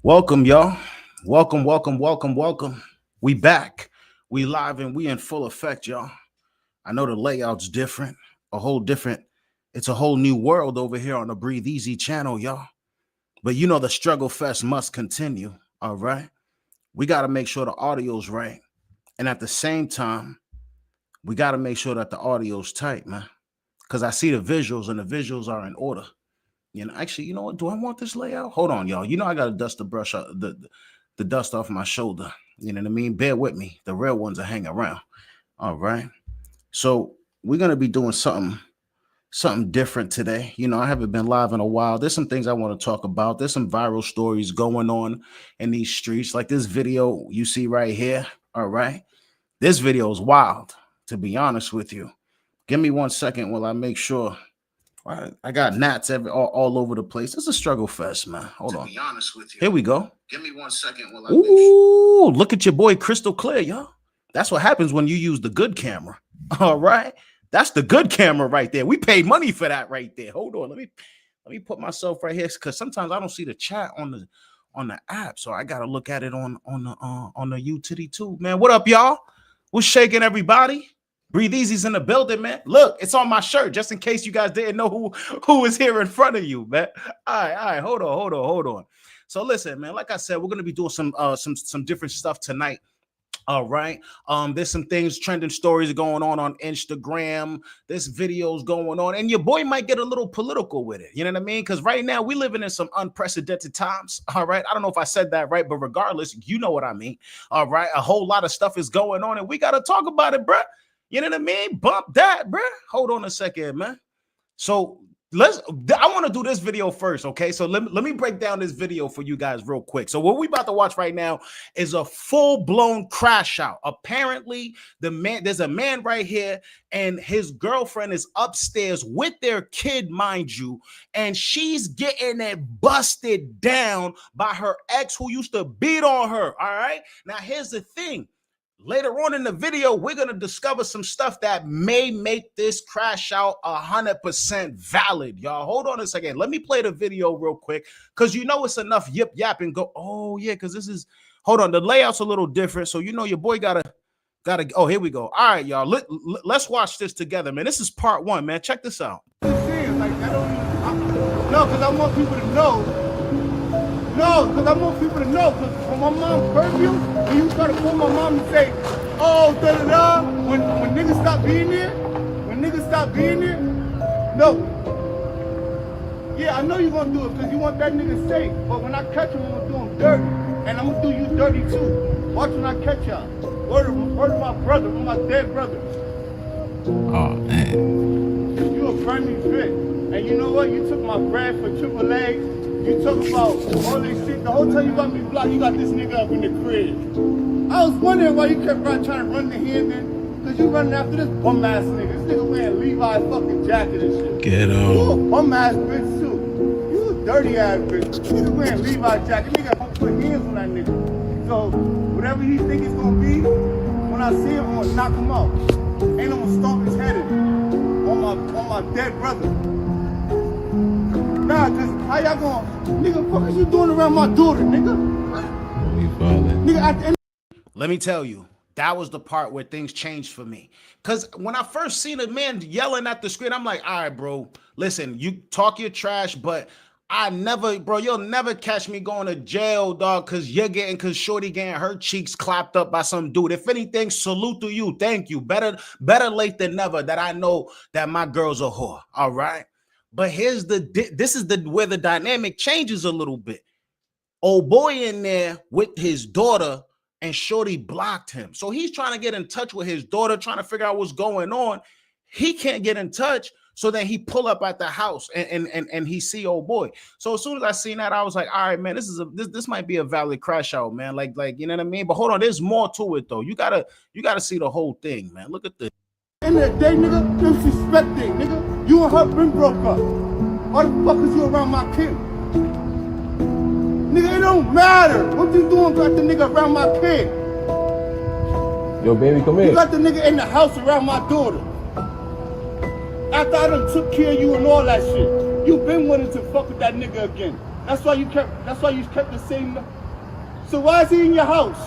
Welcome, y'all. Welcome. We back. We live and we in full effect, y'all. I know the layout's different, a whole different. It's a whole new world over here on the Breathe Easy channel, y'all. But you know the struggle fest must continue. All right. We got to make sure the audio's right. And at the same time, we got to make sure that the audio's tight, man. Because I see the visuals and the visuals are in order. Actually, you know what? Do I want this layout? Hold on, y'all. You know I gotta dust the brush up, the dust off my shoulder. You know what I mean? Bear with me. The real ones are hanging around. All right. So we're gonna be doing something different today. You know, I haven't been live in a while. There's some things I want to talk about. There's some viral stories going on in these streets, like this video you see right here. All right. This video is wild, to be honest with you. Give me 1 second while I make sure. I got gnats all over the place. It's a struggle fest, man. Hold on. To be honest with you. Here we go. Give me 1 second while I make sure. Look at your boy crystal clear, y'all. That's what happens when you use the good camera. All right. That's the good camera right there. We paid money for that right there. Hold on. Let me put myself right here because sometimes I don't see the chat on the app. So I gotta look at it on the utility too. Man, what up, y'all? What's shaking, everybody? Breathe Easy's in the building, man. Look, it's on my shirt, just in case you guys didn't know who is here in front of you, man. All right. Hold on. So listen, man, like I said, we're gonna be doing some different stuff tonight. All right. There's some things, trending stories going on Instagram. There's videos going on, and your boy might get a little political with it. You know what I mean? Because right now we're living in some unprecedented times. All right. I don't know if I said that right, but regardless, you know what I mean. All right. A whole lot of stuff is going on, and we gotta talk about it, bruh. You know what I mean? Bump that, bro. Hold on a second, man. So I want to do this video first, okay? So let me break down this video for you guys real quick. So what we about to watch right now is a full-blown crash out. Apparently, there's a man right here, and his girlfriend is upstairs with their kid, mind you, and she's getting it busted down by her ex who used to beat on her, all right? Now, here's the thing. Later on in the video, we're going to discover some stuff that may make this crash out 100% valid, y'all. Hold on a second. Let me play the video real quick because you know it's enough yip yap and go, oh, yeah, because this is, hold on, the layout's a little different. So, you know, your boy gotta, oh, here we go. All right, y'all, let's watch this together, man. This is part one, man. Check this out. No, because I want people to know. No, because I want people to know, because when my mom curfew, when you try to call my mom and say, oh, da-da-da, when niggas stop being there, no. Yeah, I know you're going to do it because you want that nigga safe, but when I catch him, I'm going to do him dirty, and I'm going to do you dirty too. Watch when I catch y'all. Word of my brother, of my dead brother. Oh, man. You a friendly bitch, and you know what? You took my bread for AAA. You talk about all this shit. The whole time you got me blocked, you got this nigga up in the crib. I was wondering why you kept trying to run the hand in. Because you running after this bum ass nigga. This nigga wearing Levi's fucking jacket and shit. Get on. You a bum ass bitch too. You a dirty ass bitch. Nigga wearing Levi's jacket. Nigga gonna put hands on that nigga. So whatever he think it's gonna be, when I see him, I'm gonna knock him out. And I'm gonna stomp his head in on my dead brother. Nah, cause how y'all going? Nigga, what is you doing around my daughter, nigga? Nigga, let me tell you, that was the part where things changed for me. Cause when I first seen a man yelling at the screen, I'm like, all right, bro, listen, you talk your trash, but you'll never catch me going to jail, dog, cause Shorty getting her cheeks clapped up by some dude. If anything, salute to you. Thank you. Better late than never that I know that my girl's a whore. All right. But this is where the dynamic changes a little bit. Old boy in there with his daughter and Shorty blocked him. So he's trying to get in touch with his daughter, trying to figure out what's going on. He can't get in touch. So then he pull up at the house and he see old boy. So as soon as I seen that, I was like, all right, man, this might be a valid crash out, man. Like, you know what I mean? But hold on, there's more to it though. You gotta see the whole thing, man. Look at this. In that day, nigga, disrespecting, nigga. You and her been broke up. Why the fuck is you around my kid? Nigga, it don't matter. What you doing got the nigga around my kid? Yo, baby, come here. You got the nigga in the house around my daughter. After I done took care of you and all that shit. You been wanting to fuck with that nigga again. That's why you kept the same. So why is he in your house?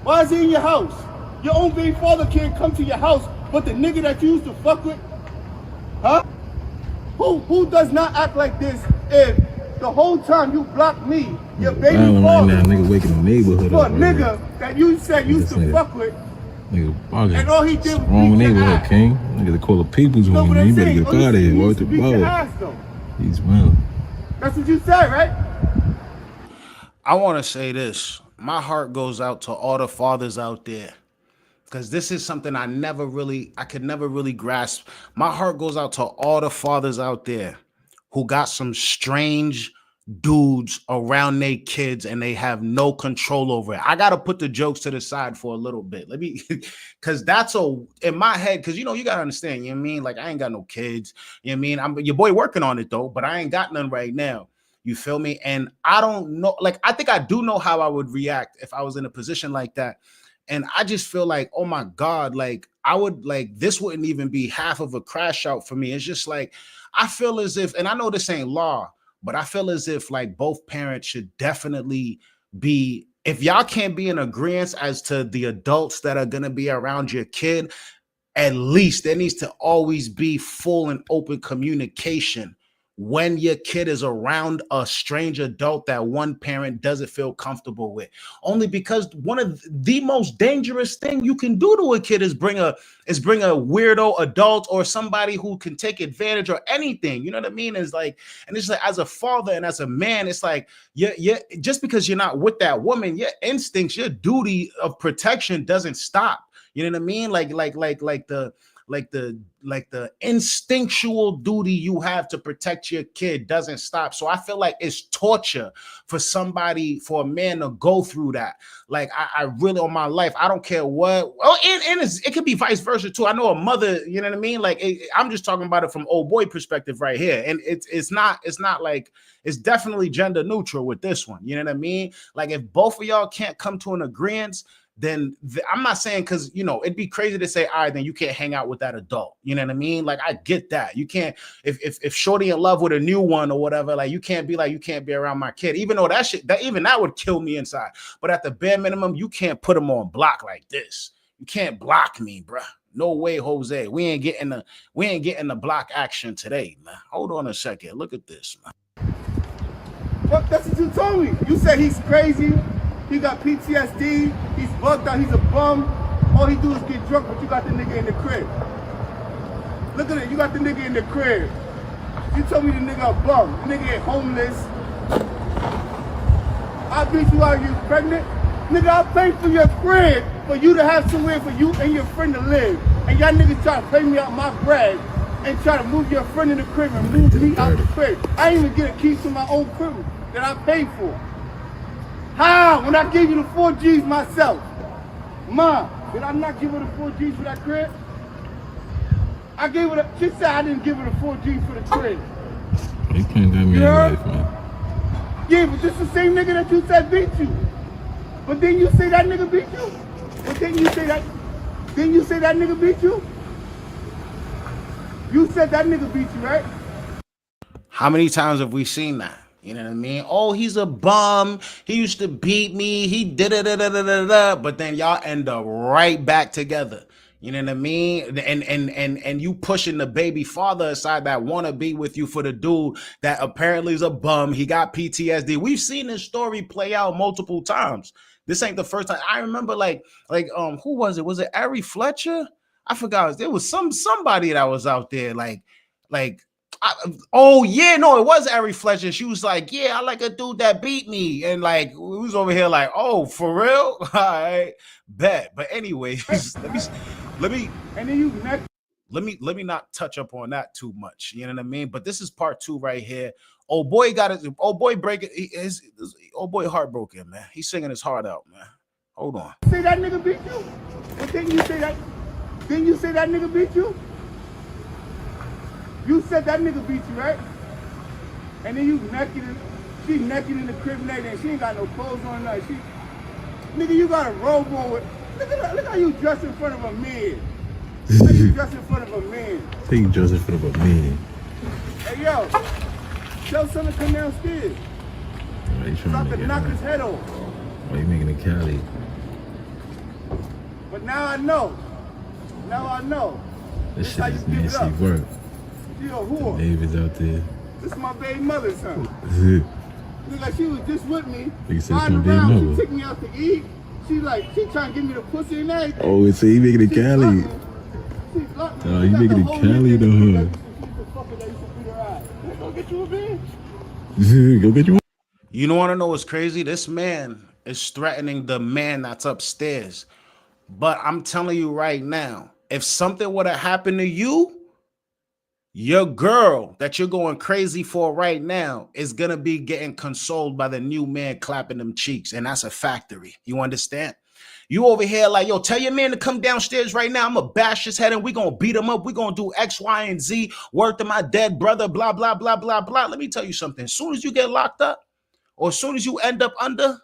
Why is he in your house? Your own baby father can't come to your house, but the nigga that you used to fuck with, huh? Who does not act like this if the whole time you blocked me, your baby father, right now, nigga waking the neighborhood for a up, nigga that you said you used to fuck with, nigga bugging. and all he did was Wrong beat your neighborhood, ass. King. Nigga, they call the people's No, home. but Man. I'm You better saying, get up out of he here. used Word to to beat your power. ass though. He's well. That's what you said, right? I want to say this. My heart goes out to all the fathers out there, because this is something I could never really grasp. My heart goes out to all the fathers out there who got some strange dudes around their kids and they have no control over it. I got to put the jokes to the side for a little bit. Let me, because that's in my head, because, you got to understand, you know what I mean? Like, I ain't got no kids, you know what I mean? I'm your boy working on it though, but I ain't got none right now. You feel me? And I don't know, like, I think I do know how I would react if I was in a position like that. And I just feel like, oh my God, like I would like, this wouldn't even be half of a crash out for me. It's just like, I feel as if, and I know this ain't law, but I feel as if like both parents should definitely be, if y'all can't be in agreement as to the adults that are going to be around your kid, at least there needs to always be full and open communication when your kid is around a strange adult that one parent doesn't feel comfortable with. Only because one of the most dangerous thing you can do to a kid is bring a weirdo adult or somebody who can take advantage or anything. You know what I mean? It's like, and it's like, as a father and as a man, it's like, yeah, just because you're not with that woman, your instincts, your duty of protection doesn't stop. You know what I mean? Like the instinctual duty you have to protect your kid doesn't stop. So I feel like it's torture for a man to go through that. Like I really, on my life, I don't care what. Oh, and it could be vice versa too. I know a mother, you know what I mean? Like I'm just talking about it from old boy perspective right here. And it's not like, it's definitely gender neutral with this one. You know what I mean? Like if both of y'all can't come to an agreement, then I'm not saying, because it'd be crazy to say, all right, then you can't hang out with that adult. You know what I mean? Like I get that. You can't, if shorty in love with a new one or whatever, like you can't be around my kid, even though that would kill me inside. But at the bare minimum, you can't put them on block like this. You can't block me, bruh. No way, Jose. We ain't getting the block action today, man. Hold on a second. Look at this, man. Well, that's what you told me. You said he's crazy. He got PTSD, he's bugged out, he's a bum. All he do is get drunk, but you got the nigga in the crib. Look at it, you got the nigga in the crib. You told me the nigga a bum, the nigga ain't homeless. I beat you out, you pregnant. Nigga, I paid for your crib for you to have somewhere for you and your friend to live. And y'all niggas try to pay me out my bread and try to move your friend in the crib and move me out the crib. I ain't even get a key to my own crib that I paid for. How? When I gave you the 4 G's myself. Ma, did I not give her the 4 G's for that crib? I gave her she said I didn't give her the 4 G's for the crib. You can't do me in life, man. Yeah, but this is the same nigga that you said beat you. But then you say that nigga beat you? But then you say that nigga beat you? You said that nigga beat you, right? How many times have we seen that? You know what I mean? Oh, he's a bum. He used to beat me. He did it. But then y'all end up right back together. You know what I mean? And you pushing the baby father aside that want to be with you for the dude that apparently is a bum. He got PTSD. We've seen this story play out multiple times. This ain't the first time. I remember who was it? Was it Ari Fletcher? I forgot. There was somebody that was out there like. It was Ari Fletcher. She was like, yeah, I like a dude that beat me. And like, we was over here like, oh, for real? All right, bet. But anyways, let me not touch up on that too much. You know what I mean? But this is part 2 right here. Old boy heartbroken, man. He's singing his heart out, man. Hold on. Say that nigga beat you? But didn't you say that nigga beat you? You said that nigga beat you, right? And then she naked in the crib naked and she ain't got no clothes on nothing. Nigga, you got a robe on with, look how you dress in front of a man. Look how you dress in front of a man. Take you dress in front of a man. Hey, yo. Tell son to come downstairs. Why you So I trying to could make knock it? his head off. Why you making it Cali? But now I know. Now I know. This how shit you is give it nasty up. work. She a whore. David's out there. This is my baby mother's son. Nigga Look like she was just with me. said it's Riding my baby around. mother. She took me out to eat. She trying to give me the pussy and everything. Oh, so you making it She Cali? blocked me. She blocked me. Oh, She you got making the it whole Cali nigga to that her. used to fuck her that used to beat her ass. Go get you a beer. Go get you one. You want to know what's crazy? This man is threatening the man that's upstairs. But I'm telling you right now, if something would have happened to you, your girl that you're going crazy for right now is going to be getting consoled by the new man clapping them cheeks. And that's a factory. You understand? You over here like, yo, tell your man to come downstairs right now. I'm going to bash his head and we're going to beat him up. We're going to do X, Y, and Z. Word to my dead brother, blah, blah, blah, blah, blah. Let me tell you something. As soon as you get locked up or as soon as you end up under,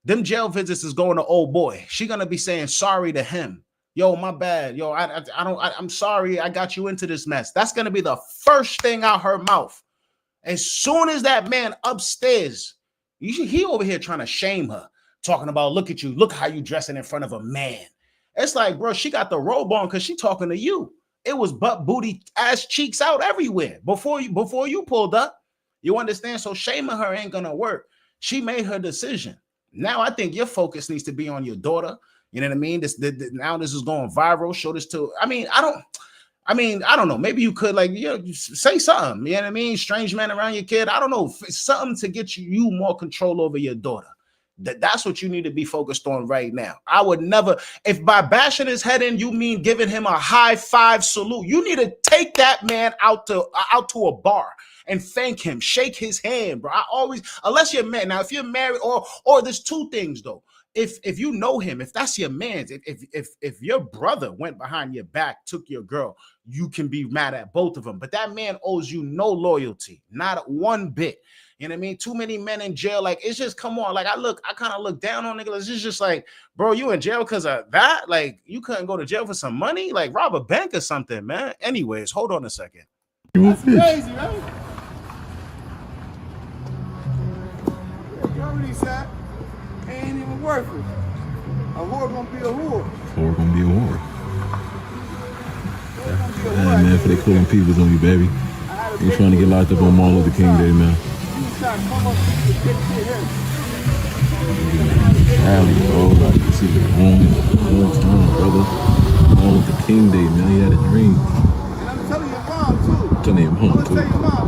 them jail visits is going to old boy. She going to be saying sorry to him. Yo, my bad. Yo, I'm sorry I got you into this mess. That's going to be the first thing out her mouth. As soon as that man upstairs, he over here trying to shame her, talking about, look at you, look how you dressing in front of a man. It's like, bro, she got the robe on because she talking to you. It was butt, booty, ass cheeks out everywhere before you pulled up. You understand? So shaming her ain't going to work. She made her decision. Now I think your focus needs to be on your daughter. You know what I mean? Now this is going viral. Show this to, I don't know. Maybe you could say something. You know what I mean? Strange man around your kid. I don't know. Something to get you more control over your daughter. That's what you need to be focused on right now. I would never, if by bashing his head in, you mean giving him a high five salute, you need to take that man out to a bar and thank him, shake his hand, bro. Unless you're married. Now, if you're married, or there's two things though. If you know him, if that's your man, if your brother went behind your back, took your girl, you can be mad at both of them. But that man owes you no loyalty, not one bit. You know what I mean? Too many men in jail. Like, it's just, come on. Like, I kind of look down on niggas. It's just like, bro, you in jail because of that? Like, you couldn't go to jail for some money? Like, rob a bank or something, man. Anyways, hold on a second. That's crazy, right? You already said, ain't even worth it. A whore gonna be a whore. Whore gonna be a whore. Yeah, man, for they calling peoples on you, baby. You trying to get locked up on Martin Luther King Day, man. Cali, bro, like, this is your home town, brother. Martin Luther King Day, man, he had a dream. And I'm telling your mom, too. Telling your mom, I'm too. gonna tell your mom.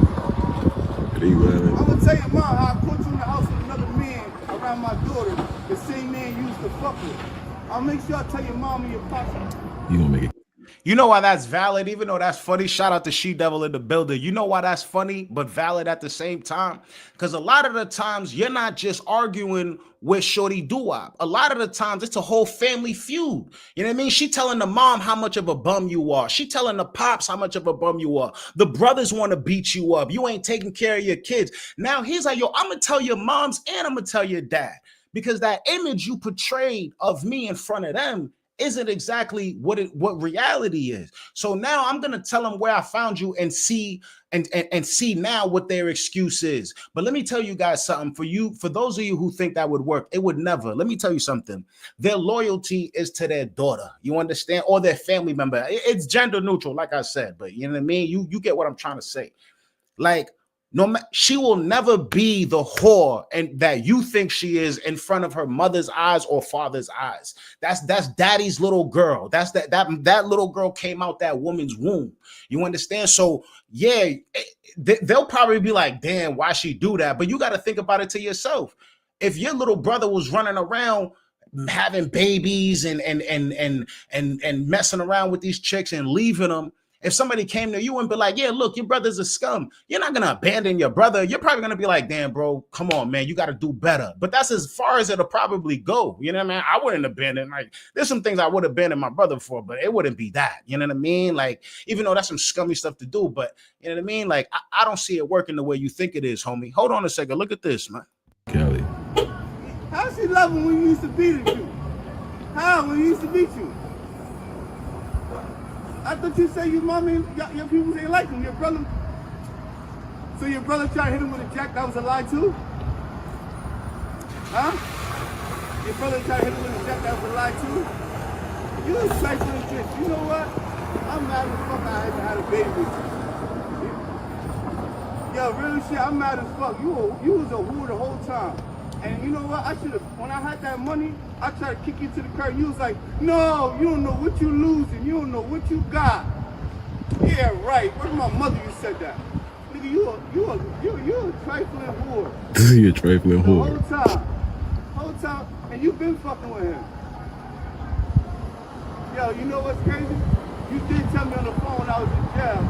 There you have it. I'm gonna tell your mom how I put you in the house with another man around my daughter, the same man used to fuck with. I'll make sure I tell your mom and your pops. You gonna make it. You know why that's valid, even though that's funny? Shout out to She Devil in the building. You know why that's funny, but valid at the same time? Because a lot of the times, you're not just arguing with Shorty Doo-Wop. A lot of the times, it's a whole family feud. You know what I mean? She telling the mom how much of a bum you are. She telling the pops how much of a bum you are. The brothers want to beat you up. You ain't taking care of your kids. Now, he's like, yo, I'm going to tell your moms and I'm going to tell your dad. Because that image you portrayed of me in front of them isn't exactly what reality is. So now I'm gonna tell them where I found you and see see now what their excuse is. But let me tell you guys something. For those of you who think that would work, it would never. Let me tell you something. Their loyalty is to their daughter. You understand? Or their family member. It's gender neutral, like I said. But you know what I mean? You get what I'm trying to say. Like, she will never be the whore and that you think she is in front of her mother's eyes or father's eyes. That's daddy's little girl. That's that little girl came out that woman's womb. You understand? So yeah, they'll probably be like, damn, why she do that? But you got to think about it to yourself. If your little brother was running around having babies and messing around with these chicks and leaving them, if somebody came to you and be like, yeah, look, your brother's a scum, you're not going to abandon your brother. You're probably going to be like, damn, bro, come on, man, you got to do better. But that's as far as it'll probably go. You know what I mean? I wouldn't abandon. Like, there's some things I would abandon my brother for, but it wouldn't be that. You know what I mean? Like, even though that's some scummy stuff to do, but you know what I mean? Like, I don't see it working the way you think it is, homie. Hold on a second. Look at this, man. Cali. How she love him when you used to beat you? How when you used to beat you? I thought you say your mommy, your people ain't like him, your brother. So your brother tried to hit him with a jack, that was a lie too? Huh? Your brother tried to hit him with a jack, that was a lie too? You a trifling bitch. You know what? I'm mad as fuck I had a baby. Yo, real shit, I'm mad as fuck. You was a whore the whole time. And you know what? I should have, when I had that money, I tried to kick you to the curb. You was like, no, you don't know what you losing. You don't know what you got. Yeah, right. Where's my mother? You said that. Nigga, you a trifling whore. You're a trifling The whore. whole time, and you been fucking with him. Yo, you know what's crazy? You did tell me on the phone when I was in jail.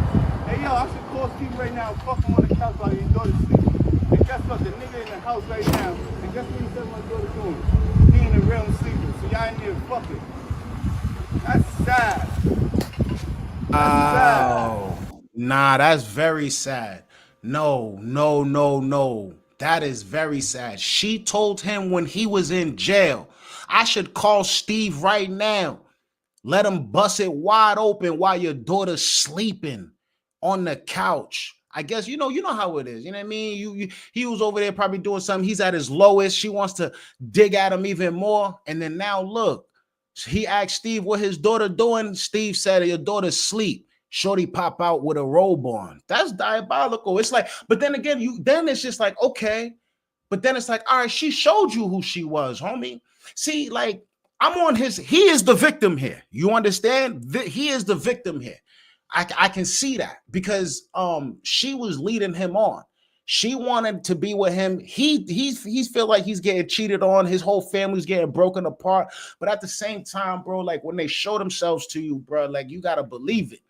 Hey, yo, I should call Steve right now and fuck him on the couch while your daughter's sleeping. And guess what? The nigga in the house right now. And guess what he said my daughter doing? He in the room sleeping. So y'all in here fucking. That's sad. Oh, nah, that's very sad. No. That is very sad. She told him when he was in jail, I should call Steve right now. Let him bust it wide open while your daughter's sleeping on the couch. I guess you know how it is. You know what I mean? He was over there probably doing something. He's at his lowest. She wants to dig at him even more. And then now look, he asked Steve what his daughter doing. Steve said your daughter's asleep. Shorty pop out with a robe on. That's diabolical. It's like, but then again, then it's just like, okay. But then it's like, all right, she showed you who she was, homie. See, like, I'm on he is the victim here. You understand? He is the victim here. I can see that because she was leading him on. She wanted to be with him. He's feel like he's getting cheated on. His whole family's getting broken apart. But at the same time, bro, like when they show themselves to you, bro, like you gotta believe it.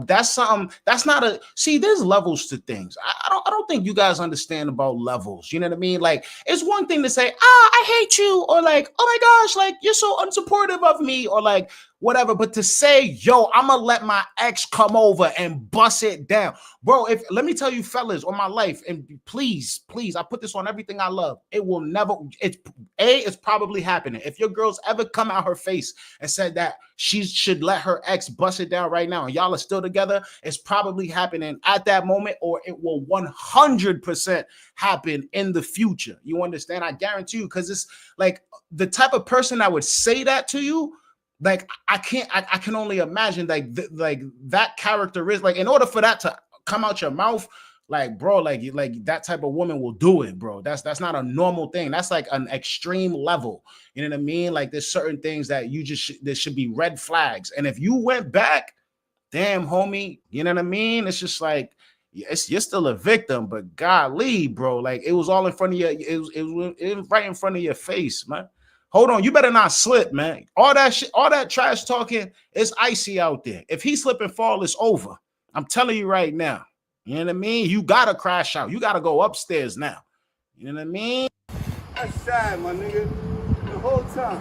That's something, that's not there's levels to things. I don't think you guys understand about levels. You know what I mean? Like, it's one thing to say, I hate you, or like, oh my gosh, like you're so unsupportive of me, or like whatever. But to say, yo, I'm gonna let my ex come over and bust it down. Bro, let me tell you, fellas, on my life, and please, I put this on everything I love. It will never, it's probably happening. If your girl's ever come out her face and said that she should let her ex bust it down right now and y'all are still together, it's probably happening at that moment, or it will 100% happen in the future. You understand? I guarantee you, because it's like the type of person that would say that to you, like I can only imagine like that character is like, in order for that to come out your mouth, like bro, like that type of woman will do it, bro. That's not a normal thing. That's like an extreme level. You know what I mean? Like there's certain things that there should be red flags. And if you went back, damn homie, you know what I mean? It's just like you're still a victim, but golly, bro, like it was all in front of you. It was right in front of your face, man. Hold on, you better not slip, man. All that shit, all that trash talking, it's icy out there. If he slip and fall, it's over. I'm telling you right now. You know what I mean? You gotta crash out. You gotta go upstairs now. You know what I mean? That's sad, my nigga. The whole time.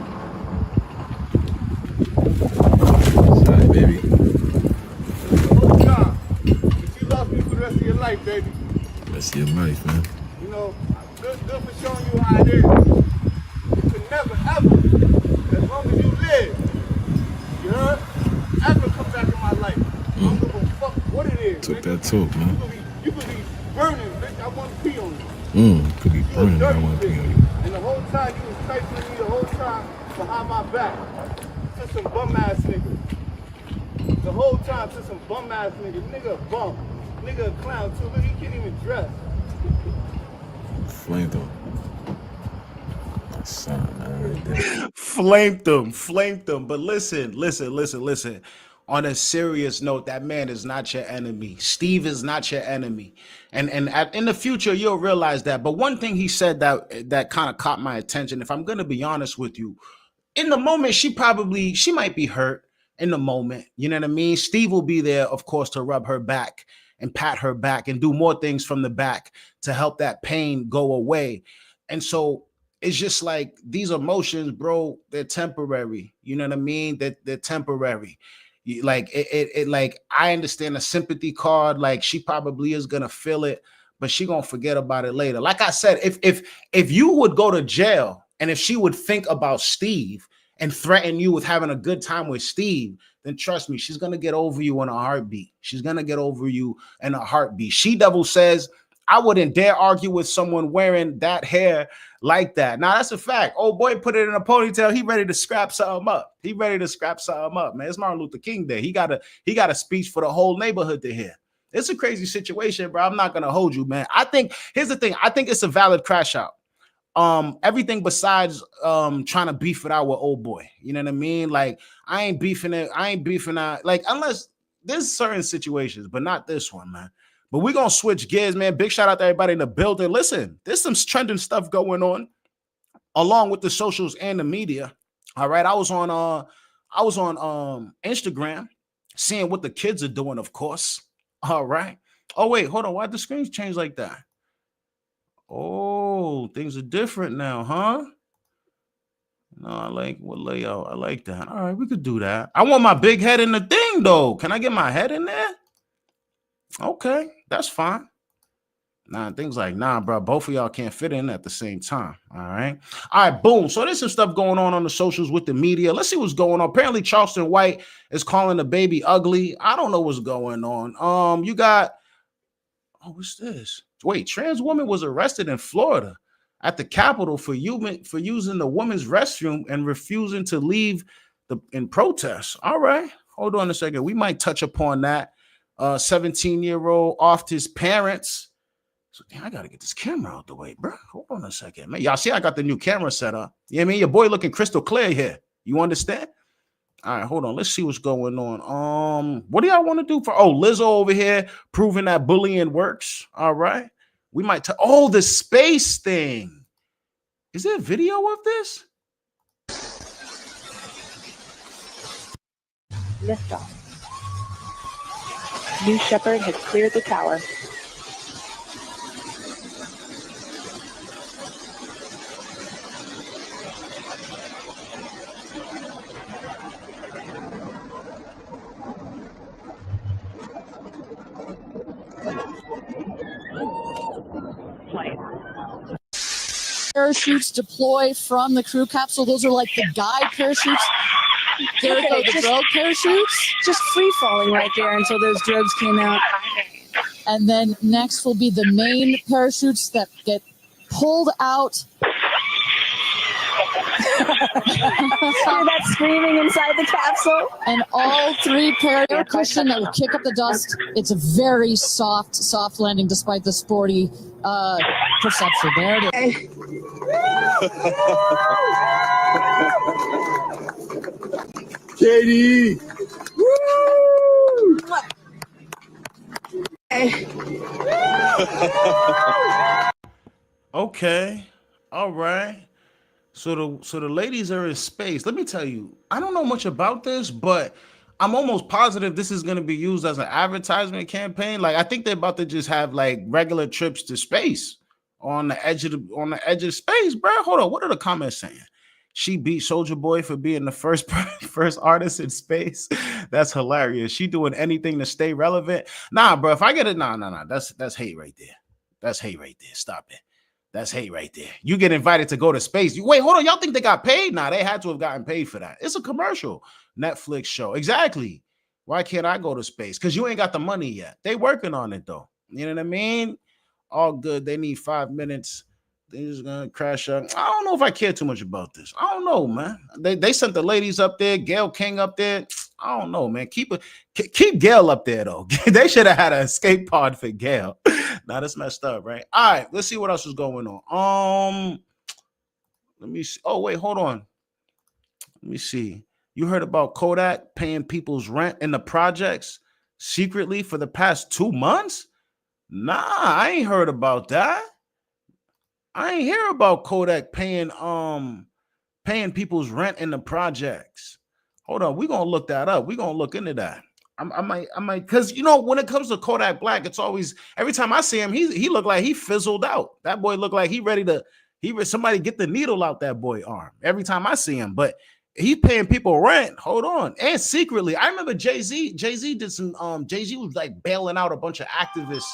Sorry, baby. The whole time. But you love me for the rest of your life, baby. Rest of your life, man. You know, good for showing you how it is. You can never, ever, as long as you live, you heard, ever come back in my life. I don't give a fuck what it is. Took nigga. that talk, man. You could be burning, bitch. I want to pee on you. Could be burning. I want to pee on you. And the whole time you was trifling me the whole time behind my back to some bum ass nigga. The whole time to some bum ass nigga. Nigga a bum. Nigga a clown too. Look, he can't even dress. Flamed him. My son, man, right there. Flamed them. But listen. On a serious note, that man is not your enemy. Steve is not your enemy. And in the future, you'll realize that. But one thing he said that kind of caught my attention, if I'm going to be honest with you, in the moment, she might be hurt in the moment. You know what I mean? Steve will be there, of course, to rub her back and pat her back and do more things from the back to help that pain go away. And so it's just like these emotions, bro, they're temporary. You know what I mean? They're temporary. Like it like I understand a sympathy card, like she probably is gonna feel it, but she gonna forget about it later. Like I said, if you would go to jail and if she would think about Steve and threaten you with having a good time with Steve, then trust me, she's gonna get over you in a heartbeat. She's gonna get over you in a heartbeat. She Devil says, I wouldn't dare argue with someone wearing that hair like that. Now that's a fact. Old boy put it in a ponytail. He ready to scrap something up. He ready to scrap something up, man. It's Martin Luther King Day. He got a speech for the whole neighborhood to hear. It's a crazy situation, bro. I'm not gonna hold you, man. I think here's the thing. I think it's a valid crash out. Everything besides trying to beef it out with old boy. You know what I mean? Like I ain't beefing out. Like unless there's certain situations, but not this one, man. But we're gonna switch gears, man. Big shout out to everybody in the building. Listen, there's some trending stuff going on along with the socials and the media. All right. I was on Instagram seeing what the kids are doing, of course. All right. Oh, wait, hold on. Why'd the screens change like that? Oh, things are different now, huh? No, I like what layout. I like that. All right, we could do that. I want my big head in the thing, though. Can I get my head in there? Okay, that's fine. Nah, things like, nah, bro, both of y'all can't fit in at the same time. All right. Boom. So there's some stuff going on the socials with the media. Let's see what's going on. Apparently, Charleston White is calling the baby ugly. I don't know what's going on. You got, what's this? Wait, trans woman was arrested in Florida at the Capitol for using the women's restroom and refusing to leave in protest. All right. Hold on a second. We might touch upon that. 17-year-old offed his parents. So damn, I gotta get this camera out the way, bro. Hold on a second, man. Y'all see, I got the new camera set up. You know what I mean? Your boy looking crystal clear here. You understand? All right, hold on. Let's see what's going on. What do y'all want to do for? Lizzo over here proving that bullying works. All right, we might. The space thing. Is there a video of this? Liftoff. New Shepard has cleared the tower. Parachutes deploy from the crew capsule. Those are like the guide parachutes. There go the drogue parachutes. Just free falling right there until those drogues came out. And then next will be the main parachutes that get pulled out. Hear that screaming inside the capsule? And all three air cushion that will kick up the dust. It's a very soft landing despite the sporty perception. There it is. Katie! Woo! Okay. All right. So the ladies are in space. Let me tell you, I don't know much about this, but I'm almost positive this is going to be used as an advertisement campaign. Like I think they're about to just have like regular trips to space on the edge of space, bro. Hold on, what are the comments saying? She beat Soulja Boy for being the first artist in space. That's hilarious. She doing anything to stay relevant. Nah, bro. If I get it, nah. That's hate right there. That's hate right there. Stop it. That's hate right there. You get invited to go to space. Wait, hold on. Y'all think they got paid? Nah, they had to have gotten paid for that. It's a commercial Netflix show. Exactly. Why can't I go to space? Because you ain't got the money yet. They working on it though. You know what I mean? All good. They need 5 minutes. They're just gonna crash up. I don't know if I care too much about this. I don't know, man. They sent the ladies up there, Gail King up there. I don't know, man. Keep Gail up there though. They should have had an escape pod for Gail. Now that's messed up, right? All right, let's see what else is going on. Let me see. Oh, wait, hold on. Let me see. You heard about Kodak paying people's rent in the projects secretly for the past 2 months? Nah, I ain't heard about that. I ain't hear about Kodak paying people's rent in the projects. Hold on, we're gonna look that up. We're gonna look into that. I might, because you know, when it comes to Kodak Black, it's always every time I see him, he looked like he fizzled out. That boy looked like somebody get the needle out that boy arm every time I see him. But he's paying people rent. Hold on, and secretly, I remember Jay-Z did some. Jay-Z was like bailing out a bunch of activists.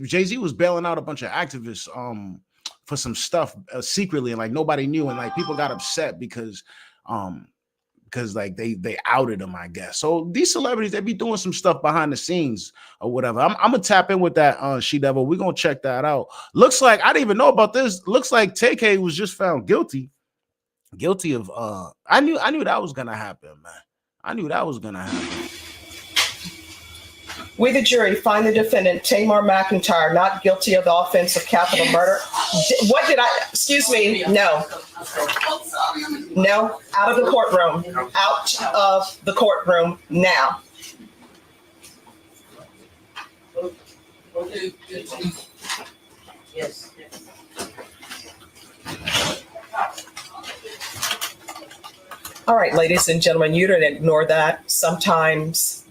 Jay-Z was bailing out a bunch of activists for some stuff secretly, and like nobody knew, and like people got upset because like they outed him, I guess. So these celebrities, they be doing some stuff behind the scenes or whatever. I'm gonna tap in with that She Devil. We're gonna check that out. Looks like I didn't even know about this. Looks like TK was just found guilty of I knew that was gonna happen, man. I knew that was gonna happen. We, the jury, find the defendant, Tamar McIntyre, not guilty of the offense of capital murder. What did I, excuse me, no. No, out of the courtroom. Out of the courtroom now. Yes. All right, ladies and gentlemen, you didn't ignore that. Sometimes,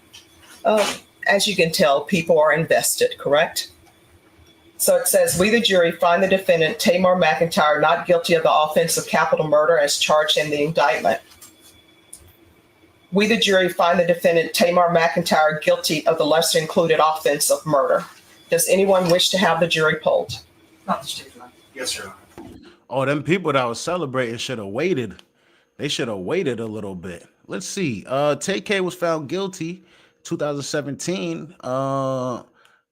as you can tell, people are invested, correct? So it says, we, the jury, find the defendant, Tamar McIntyre, not guilty of the offense of capital murder as charged in the indictment. We, the jury, find the defendant, Tamar McIntyre, guilty of the lesser included offense of murder. Does anyone wish to have the jury polled? Yes, sir. Oh, them people that was celebrating should have waited. They should have waited a little bit. Let's see. TK was found guilty 2017.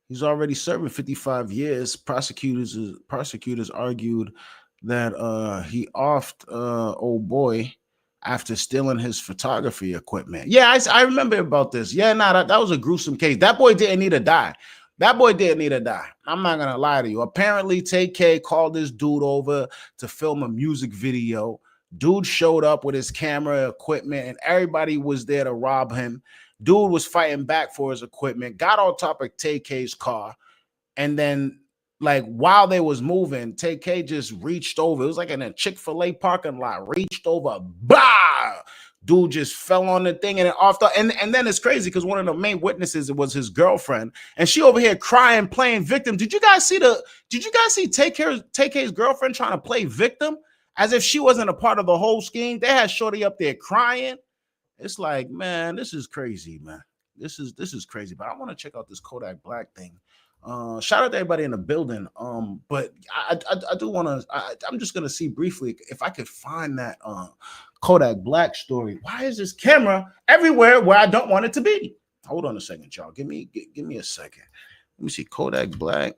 He's already serving 55 years. Prosecutors argued that he offed old boy after stealing his photography equipment. Yeah, I remember about this. Yeah, that was a gruesome case. That boy didn't need to die. That boy didn't need to die. I'm not gonna lie to you. Apparently, TK called this dude over to film a music video. Dude showed up with his camera equipment, and everybody was there to rob him. Dude was fighting back for his equipment, got on top of TK's car, and then, like, while they was moving, TK just reached over. It was like in a Chick-fil-A parking lot, reached over, bah! Dude just fell on the thing and it off the, and then it's crazy because one of the main witnesses, it was his girlfriend, and she over here crying, playing victim. Did you guys see TK's girlfriend trying to play victim as if she wasn't a part of the whole scheme? They had shorty up there crying. It's like, man, this is crazy, man. This is crazy. But I want to check out this Kodak Black thing. Shout out to everybody in the building. But I do want to. I'm just gonna see briefly if I could find that Kodak Black story. Why is this camera everywhere where I don't want it to be? Hold on a second, y'all. Give me a second. Let me see. Kodak Black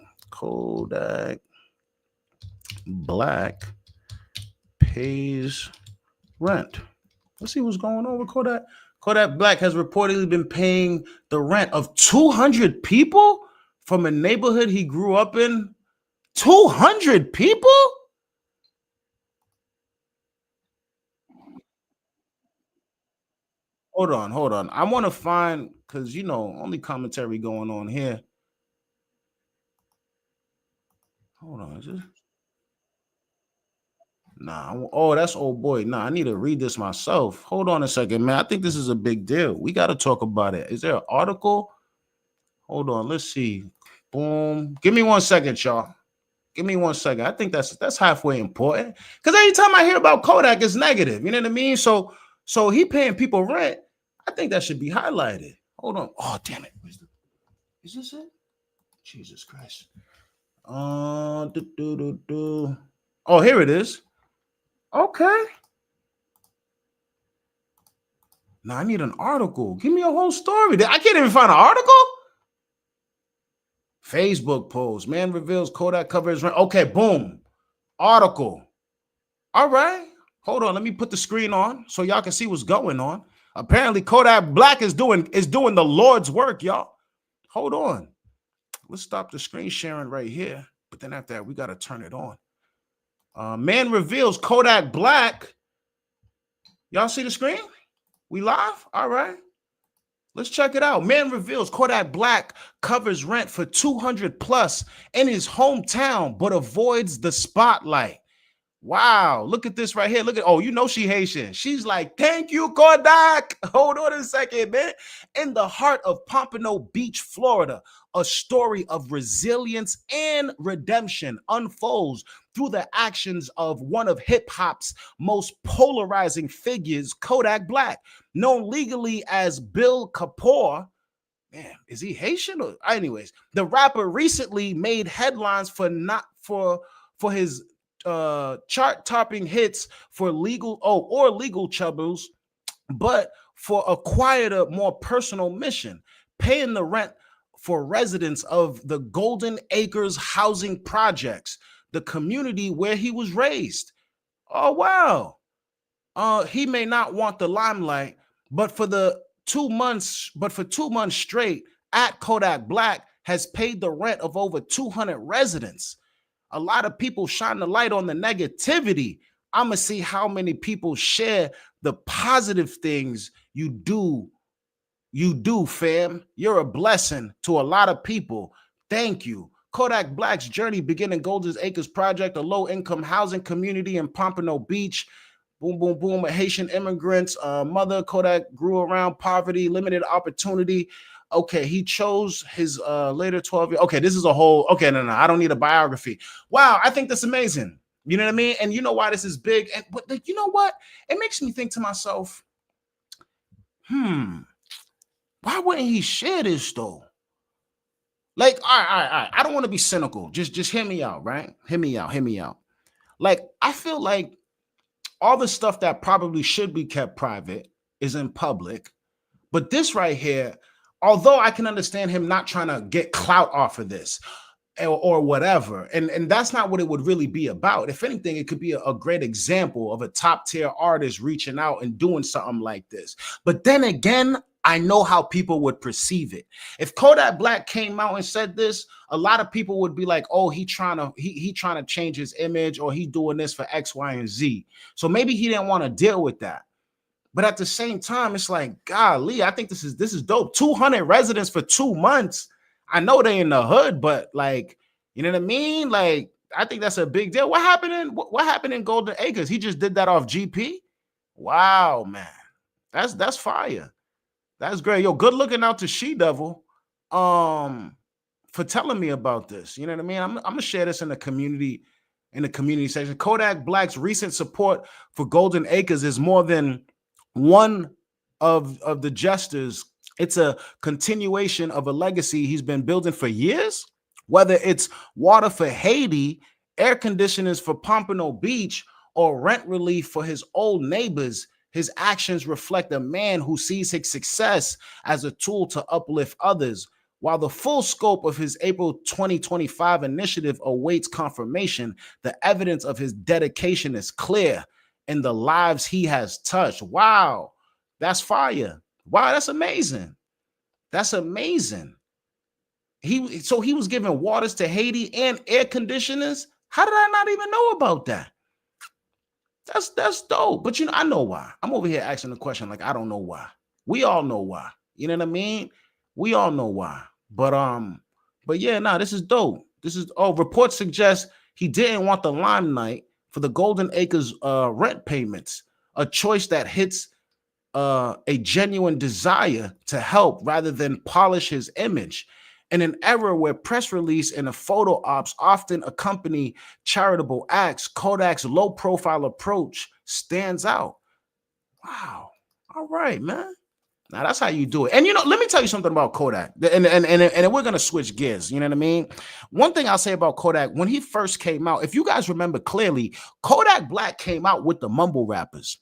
pays rent. Let's see what's going on with Kodak. Kodak Black has reportedly been paying the rent of 200 people from a neighborhood he grew up in. 200 people? Hold on. I want to find, because, you know, only commentary going on here. Hold on, is it? Nah, oh, that's old boy. Nah, I need to read this myself. Hold on a second, man. I think this is a big deal. We got to talk about it. Is there an article? Hold on, let's see. Boom. Give me 1 second, y'all. Give me 1 second. I think that's halfway important. Because anytime I hear about Kodak, it's negative. You know what I mean? So he paying people rent. I think that should be highlighted. Hold on. Oh, damn it. Is this it? Jesus Christ. Oh, here it is. Okay. Now I need an article. Give me a whole story. I can't even find an article. Facebook post. Man reveals Kodak covers rent. Okay, boom. Article. All right. Hold on. Let me put the screen on so y'all can see what's going on. Apparently, Kodak Black is doing the Lord's work, y'all. Hold on. Let's stop the screen sharing right here. But then after that, we got to turn it on. Man reveals Kodak Black. Y'all see the screen? We live? All right. Let's check it out. Man reveals Kodak Black covers rent for 200 plus in his hometown, but avoids the spotlight. Wow. Look at this right here. Look at, oh, you know she Haitian. She's like, thank you, Kodak. Hold on a second, man. In the heart of Pompano Beach, Florida, a story of resilience and redemption unfolds through the actions of one of hip-hop's most polarizing figures, Kodak Black, known legally as Bill Kapoor. Man, is he Haitian? Anyways, the rapper recently made headlines for his chart-topping hits for legal troubles, but for a quieter, more personal mission, paying the rent for residents of the Golden Acres housing projects, the community where he was raised. Oh, wow. He may not want the limelight, but for 2 months straight, at Kodak Black has paid the rent of over 200 residents. A lot of people shine the light on the negativity. I'm gonna see how many people share the positive things you do. You do, fam. You're a blessing to a lot of people. Thank you. Kodak Black's journey began in Golden Acres Project, a low-income housing community in Pompano Beach. Boom, boom, boom. Haitian immigrants. Mother Kodak grew around poverty, limited opportunity. Okay, he chose his later 12 years. Okay, this is a whole. Okay, no, I don't need a biography. Wow, I think that's amazing. You know what I mean? And you know why this is big? And but you know what? It makes me think to myself, why wouldn't he share this though? Like, all right. I don't want to be cynical. Just hear me out, right? Hear me out. Like, I feel like all the stuff that probably should be kept private is in public. But this right here, although I can understand him not trying to get clout off of this or whatever, and that's not what it would really be about. If anything, it could be a great example of a top tier artist reaching out and doing something like this. But then again, I know how people would perceive it. If Kodak Black came out and said this, a lot of people would be like, "Oh, he trying to change his image, or he doing this for X, Y, and Z." So maybe he didn't want to deal with that. But at the same time, it's like, golly, I think this is dope. 200 residents for 2 months. I know they in the hood, but like, you know what I mean? Like, I think that's a big deal. What happened in Golden Acres? He just did that off GP. Wow, man, that's fire. That's great. Yo, good looking out to She Devil for telling me about this. You know what I mean? I'm gonna share this in the community section. Kodak Black's recent support for Golden Acres is more than one of the gestures. It's a continuation of a legacy he's been building for years. Whether it's water for Haiti, air conditioners for Pompano Beach, or rent relief for his old neighbors, his actions reflect a man who sees his success as a tool to uplift others. While the full scope of his April 2025 initiative awaits confirmation, the evidence of his dedication is clear in the lives he has touched. Wow, that's fire. Wow, that's amazing. That's amazing. He was giving waters to Haiti and air conditioners. How did I not even know about that? That's dope. But I know why. I'm over here asking the question like I don't know why. We all know why. You know what I mean? We all know why. But yeah, this is dope. Reports suggest he didn't want the limelight for the Golden Acres rent payments, a choice that hits a genuine desire to help rather than polish his image. In an era where press release and a photo ops often accompany charitable acts, Kodak's low-profile approach stands out. Wow. All right, man. Now that's how you do it. And let me tell you something about Kodak. And we're gonna switch gears. You know what I mean? One thing I'll say about Kodak, when he first came out, if you guys remember clearly, Kodak Black came out with the mumble rappers.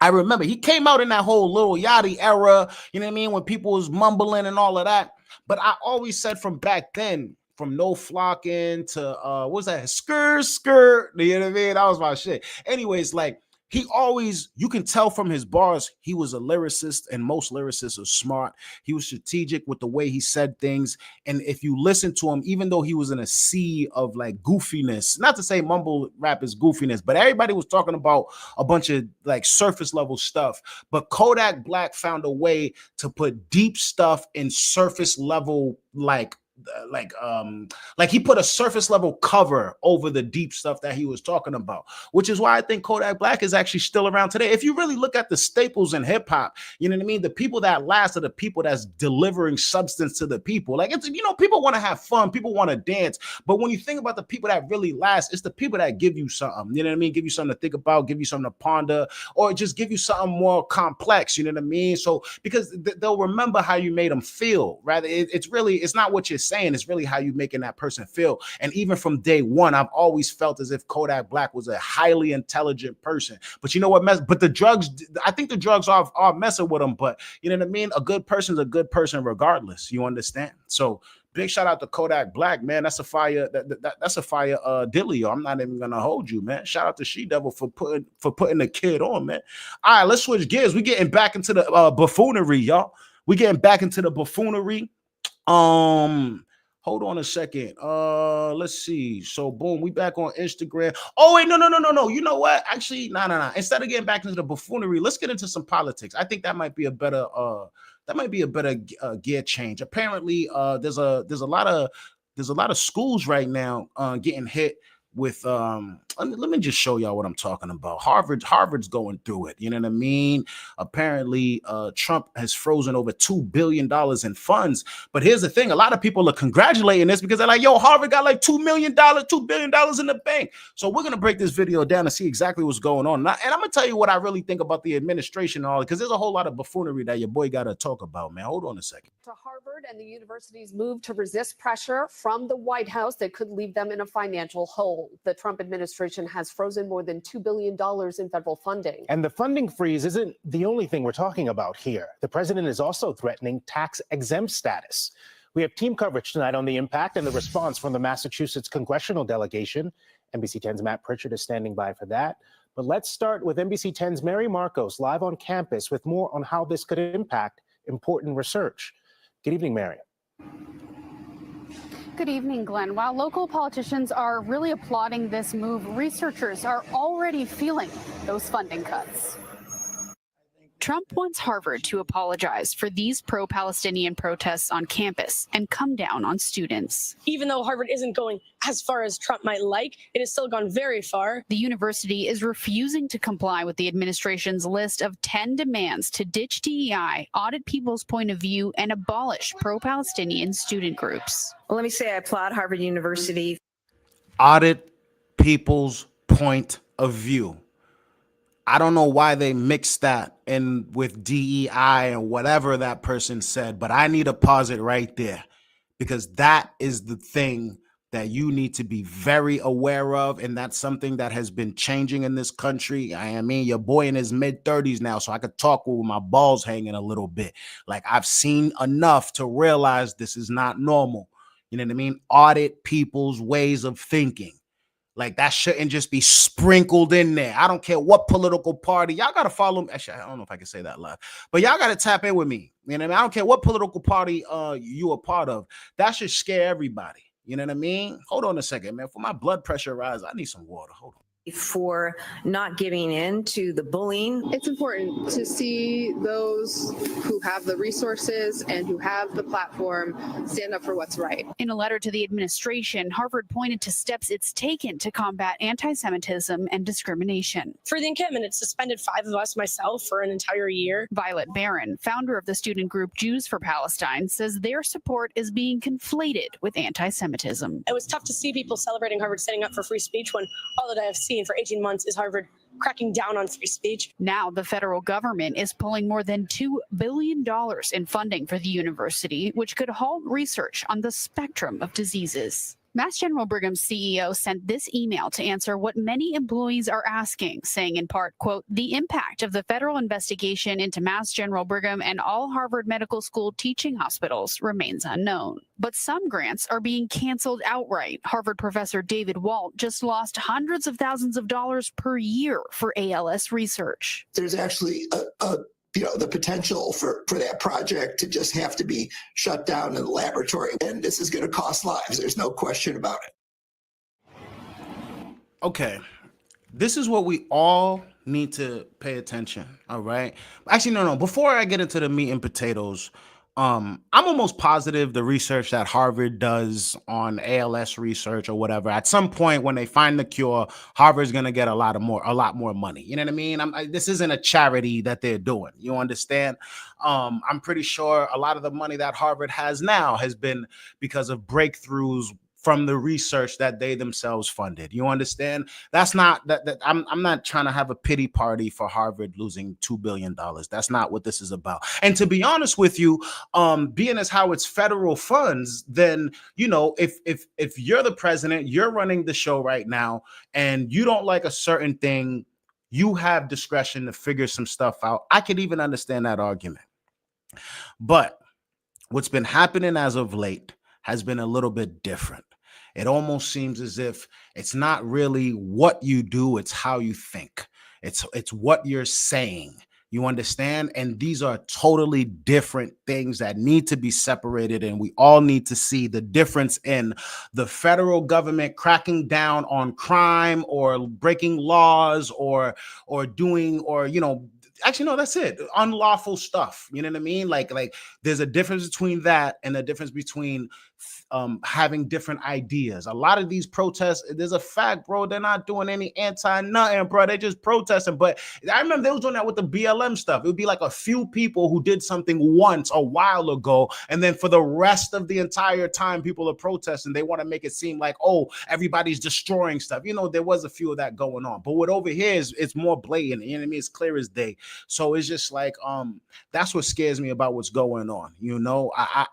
I remember he came out in that whole Lil Yachty era, you know what I mean, when people was mumbling and all of that. But I always said from back then, from No Flocking to what was that? Skirt, you know what I mean? That was my shit. Anyways, like he always, you can tell from his bars, he was a lyricist, and most lyricists are smart. He was strategic with the way he said things. And if you listen to him, even though he was in a sea of like goofiness, not to say mumble rap is goofiness, but everybody was talking about a bunch of like surface level stuff. But Kodak Black found a way to put deep stuff in surface level, like he put a surface level cover over the deep stuff that he was talking about, which is why I think Kodak Black is actually still around today. If you really look at the staples in hip hop, you know what I mean? The people that last are the people that's delivering substance to the people. Like it's, people want to have fun, people want to dance, but when you think about the people that really last, it's the people that give you something, you know what I mean? Give you something to think about, give you something to ponder, or just give you something more complex, you know what I mean? So because they'll remember how you made them feel. Rather, it's not what you're just saying, it's really how you making that person feel. And even from day one, I've always felt as if Kodak Black was a highly intelligent person. But you know what? But the drugs, I think the drugs are messing with him. But you know what I mean? A good person's a good person regardless. You understand? So big shout out to Kodak Black, man. That's a fire. That's a fire dealio. I'm not even gonna hold you, man. Shout out to She Devil for putting the kid on, man. All right, let's switch gears. We getting back into the buffoonery, y'all. We getting back into the buffoonery. Hold on a second. Let's see. So boom, we back on Instagram. Oh wait, no. You know what? Actually, no. Instead of getting back into the buffoonery, let's get into some politics. I think that might be a better gear change. Apparently, there's a lot of schools right now getting hit with let me just show y'all what I'm talking about. Harvard's going through it. You know what I mean? Apparently, Trump has frozen over $2 billion in funds. But here's the thing: a lot of people are congratulating this because they're like, "Yo, Harvard got like $2 billion in the bank." So we're gonna break this video down and see exactly what's going on. And I'm gonna tell you what I really think about the administration and all, because there's a whole lot of buffoonery that your boy got to talk about, man. Hold on a second. To Harvard and the university's move to resist pressure from the White House that could leave them in a financial hole. The Trump administration has frozen more than $2 billion in federal funding. And the funding freeze isn't the only thing we're talking about here. The president is also threatening tax-exempt status. We have team coverage tonight on the impact and the response from the Massachusetts congressional delegation. NBC 10's Matt Pritchard is standing by for that. But let's start with NBC 10's Mary Marcos live on campus with more on how this could impact important research. Good evening, Mary. Good evening, Glenn. While local politicians are really applauding this move, researchers are already feeling those funding cuts. Trump wants Harvard to apologize for these pro-Palestinian protests on campus and come down on students. Even though Harvard isn't going as far as Trump might like, it has still gone very far. The university is refusing to comply with the administration's list of 10 demands to ditch DEI, audit people's point of view, and abolish pro-Palestinian student groups. Well, let me say I applaud Harvard University. Audit people's point of view. I don't know why they mixed that in with DEI and whatever that person said, but I need to pause it right there, because that is the thing that you need to be very aware of. And that's something that has been changing in this country. I mean, your boy in his mid-30s now, so I could talk with my balls hanging a little bit. Like, I've seen enough to realize this is not normal. You know what I mean? Audit people's ways of thinking. Like, that shouldn't just be sprinkled in there. I don't care what political party. Y'all got to follow me. Actually, I don't know if I can say that live, but y'all got to tap in with me. You know what I mean? I don't care what political party you are part of. That should scare everybody. You know what I mean? Hold on a second, man. For my blood pressure rise, I need some water. Hold on. For not giving in to the bullying. It's important to see those who have the resources and who have the platform stand up for what's right. In a letter to the administration, Harvard pointed to steps it's taken to combat anti-Semitism and discrimination. For the encampment, it suspended 5 of us, myself, for an entire year. Violet Barron, founder of the student group Jews for Palestine, says their support is being conflated with anti-Semitism. It was tough to see people celebrating Harvard standing up for free speech when all that I have seen for 18 months is Harvard cracking down on free speech. Now the federal government is pulling more than $2 billion in funding for the university, which could halt research on the spectrum of diseases. Mass General Brigham's CEO sent this email to answer what many employees are asking, saying in part, quote, "The impact of the federal investigation into Mass General Brigham and all Harvard Medical School teaching hospitals remains unknown." But some grants are being canceled outright. Harvard professor David Walt just lost hundreds of thousands of dollars per year for ALS research. There's actually the potential for that project to just have to be shut down in the laboratory. And this is going to cost lives. There's no question about it. Okay. This is what we all need to pay attention. All right. Actually, no. Before I get into the meat and potatoes, I'm almost positive the research that Harvard does on ALS research or whatever, at some point when they find the cure, Harvard's going to get a lot more money. You know what I mean? This isn't a charity that they're doing. You understand? I'm pretty sure a lot of the money that Harvard has now has been because of breakthroughs from the research that they themselves funded. You understand? That's not that I'm not trying to have a pity party for Harvard losing $2 billion. That's not what this is about. And to be honest with you, being as how it's federal funds, then if you're the president, you're running the show right now, and you don't like a certain thing, you have discretion to figure some stuff out. I could even understand that argument. But what's been happening as of late has been a little bit different. It almost seems as if it's not really what you do, it's how you think. It's what you're saying. You understand? And these are totally different things that need to be separated. And we all need to see the difference in the federal government cracking down on crime or breaking laws or doing, or, actually, no, that's it. Unlawful stuff. You know what I mean? Like there's a difference between that and a difference between having different ideas. A lot of these protests, there's a fact, bro, they're not doing any anti-nothing, bro. They just protesting. But I remember they was doing that with the BLM stuff. It would be like a few people who did something once a while ago, and then for the rest of the entire time people are protesting, they want to make it seem like, oh, everybody's destroying stuff. There was a few of that going on. But what over here is, it's more blatant. You know what I mean? It's clear as day. So it's just like that's what scares me about what's going on.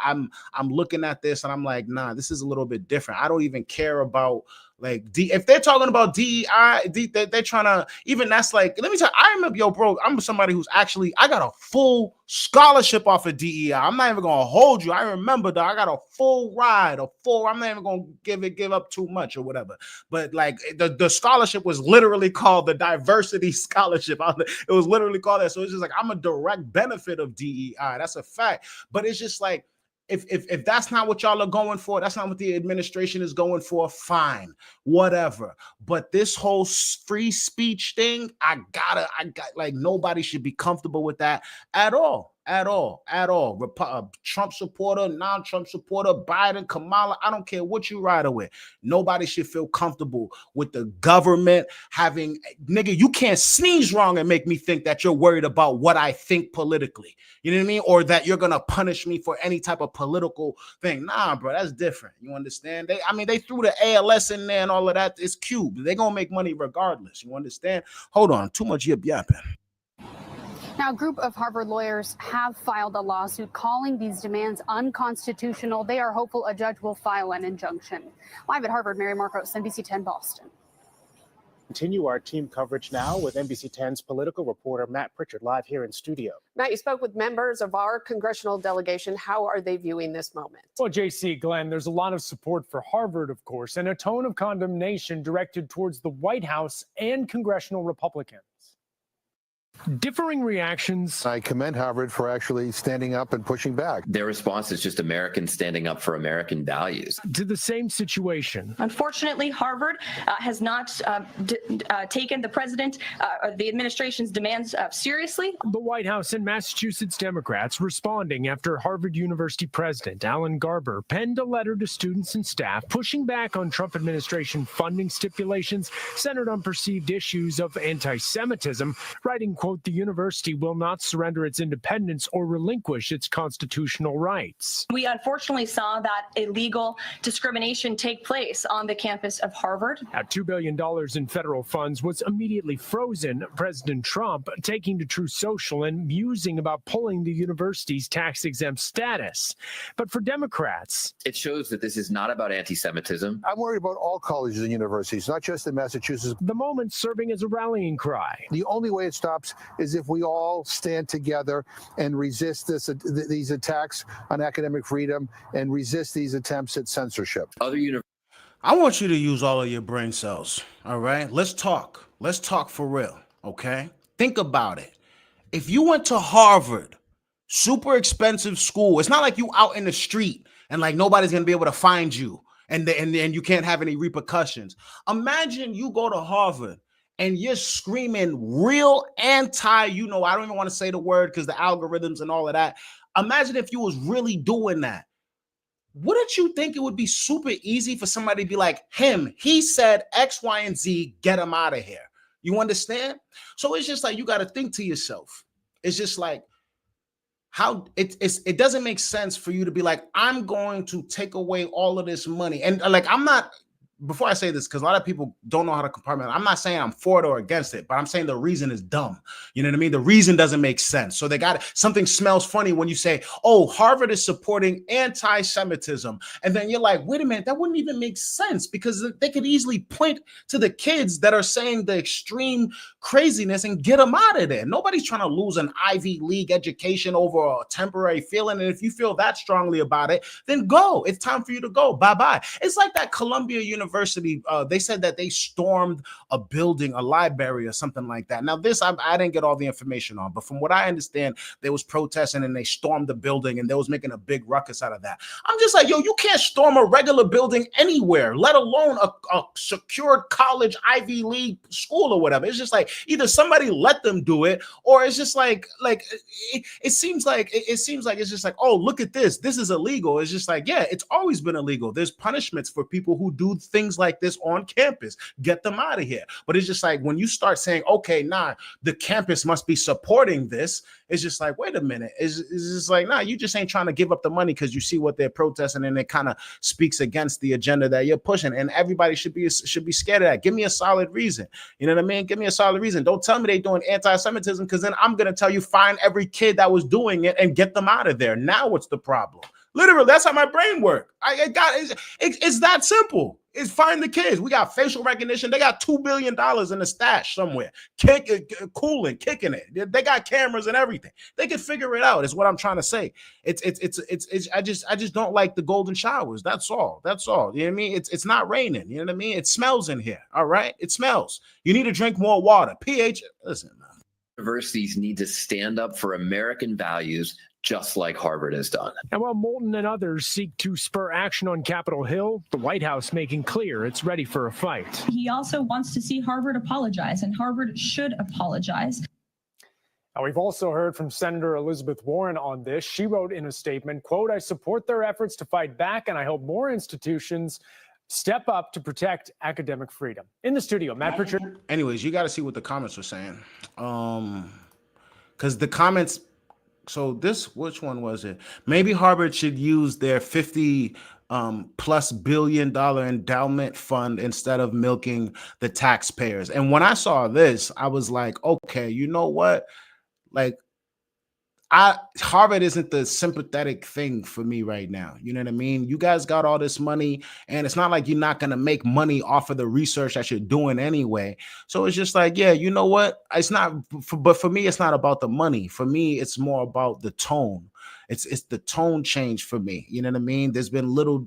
I'm looking at this and I'm like, nah, this is a little bit different. I don't even care about if they're talking about DEI, they're trying to, even that's like, let me tell you, I remember, bro, I'm somebody who's actually, I got a full scholarship off of DEI. I'm not even going to hold you. I remember that I got a full ride, I'm not even going to give up too much or whatever. But the scholarship was literally called the Diversity Scholarship. It was literally called that. So it's just like, I'm a direct benefit of DEI. That's a fact. But it's just like, if that's not what y'all are going for, that's not what the administration is going for, fine, whatever. But this whole free speech thing, I got nobody should be comfortable with that at all. Trump supporter, non-Trump supporter, Biden, Kamala, I don't care what you ride with. Nobody should feel comfortable with the government having, nigga, you can't sneeze wrong and make me think that you're worried about what I think politically. You know what I mean? Or that you're going to punish me for any type of political thing. Nah, bro, that's different. You understand? They threw the ALS in there and all of that. It's cute. They're going to make money regardless. You understand? Hold on. Too much yip-yapping. Now, a group of Harvard lawyers have filed a lawsuit calling these demands unconstitutional. They are hopeful a judge will file an injunction. Live at Harvard, Mary Marcos, NBC 10 Boston. Continue our team coverage now with NBC 10's political reporter Matt Pritchard live here in studio. Matt, you spoke with members of our congressional delegation. How are they viewing this moment? Well, JC, Glenn, there's a lot of support for Harvard, of course, and a tone of condemnation directed towards the White House and congressional Republicans. Differing reactions. I commend Harvard for actually standing up and pushing back. Their response is just Americans standing up for American values. To the same situation. Unfortunately, Harvard has not taken the president or the administration's demands seriously. The White House and Massachusetts Democrats responding after Harvard University President Alan Garber penned a letter to students and staff pushing back on Trump administration funding stipulations centered on perceived issues of anti-Semitism, writing, quote, "The university will not surrender its independence or relinquish its constitutional rights." We unfortunately saw that illegal discrimination take place on the campus of Harvard. At $2 billion in federal funds was immediately frozen, President Trump taking to Truth Social and musing about pulling the university's tax-exempt status. But for Democrats, it shows that this is not about anti-Semitism. I'm worried about all colleges and universities, not just in Massachusetts. The moment serving as a rallying cry. The only way it stops is if we all stand together and resist these attacks on academic freedom and resist these attempts at censorship. I want you to use all of your brain cells. All right, let's talk. Let's talk for real. Okay, think about it. If you went to Harvard, super expensive school, it's not like you out in the street and like nobody's gonna be able to find you and you can't have any repercussions. Imagine you go to Harvard and you're screaming real anti, I don't even want to say the word because the algorithms and all of that. Imagine if you was really doing that. Wouldn't you think it would be super easy for somebody to be like, he said X, Y, and Z, get him out of here. You understand? So it's just like, you got to think to yourself. It's just like, how it doesn't make sense for you to be like, I'm going to take away all of this money. And like, I'm not, before I say this, because a lot of people don't know how to compartmentalize. I'm not saying I'm for it or against it, but I'm saying the reason is dumb. You know what I mean? The reason doesn't make sense. So they got something smells funny when you say, oh, Harvard is supporting anti-Semitism. And then you're like, wait a minute, that wouldn't even make sense, because they could easily point to the kids that are saying the extreme craziness and get them out of there. Nobody's trying to lose an Ivy League education over a temporary feeling. And if you feel that strongly about it, then go. It's time for you to go. Bye-bye. It's like that Columbia University. They said that they stormed a building, a library or something like that. Now this, I didn't get all the information on, but from what I understand, there was protesting and they stormed the building and they was making a big ruckus out of that. I'm just like, yo, you can't storm a regular building anywhere, let alone a secured college, Ivy League school or whatever. It's just like, either somebody let them do it, or it's just like it seems like it's just like, oh, look at this is illegal. It's just like, yeah, it's always been illegal. There's punishments for people who do things like this on campus. Get them out of here. But it's just like, when you start saying, okay, nah, the campus must be supporting this, it's just like, wait a minute. It's just like, nah, you just ain't trying to give up the money because you see what they're protesting and it kind of speaks against the agenda that you're pushing. And everybody should be scared of that. Give me a solid reason. You know what I mean? Give me a solid reason. Don't tell me they're doing anti-Semitism, because then I'm going to tell you, find every kid that was doing it and get them out of there. Now what's the problem? Literally, that's how my brain works. It's that simple. It's find the kids. We got facial recognition. They got $2 billion in the stash somewhere, kicking it. They got cameras and everything. They can figure it out. Is what I'm trying to say. I just don't like the golden showers. That's all. That's all. You know what I mean? It's not raining. You know what I mean? It smells in here. All right. It smells. You need to drink more water. Listen, man. Universities need to stand up for American values, just like Harvard has done. And while Moulton and others seek to spur action on Capitol Hill, the White House making clear it's ready for a fight. He also wants to see Harvard apologize, and Harvard should apologize. Now, we've also heard from Senator Elizabeth Warren on this. She wrote in a statement, quote, I support their efforts to fight back, and I hope more institutions step up to protect academic freedom. In the studio, Matt Pritchard. Anyways, you got to see what the comments were saying. Because the comments, so this, which one was it? Maybe Harvard should use their $50+ billion endowment fund instead of milking the taxpayers. And when I saw this, I was like, okay, you know what? Like, Harvard isn't the sympathetic thing for me right now. You know what I mean? You guys got all this money, and it's not like you're not going to make money off of the research that you're doing anyway. So it's just like, yeah, you know what? It's not, but for me, it's not about the money. For me, it's more about the tone. It's the tone change for me. You know what I mean? There's been little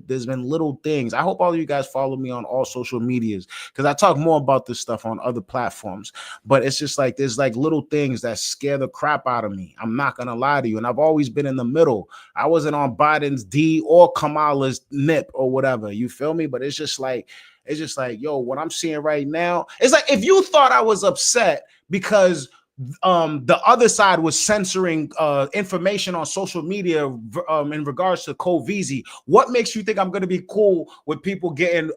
things. I hope all of you guys follow me on all social medias, because I talk more about this stuff on other platforms. But it's just like, there's like little things that scare the crap out of me. I'm not gonna lie to you. And I've always been in the middle. I wasn't on Biden's D or Kamala's nip or whatever. You feel me? But it's just like, yo, what I'm seeing right now, it's like, if you thought I was upset because the other side was censoring information on social media in regards to Covizi, what makes you think I'm going to be cool with people getting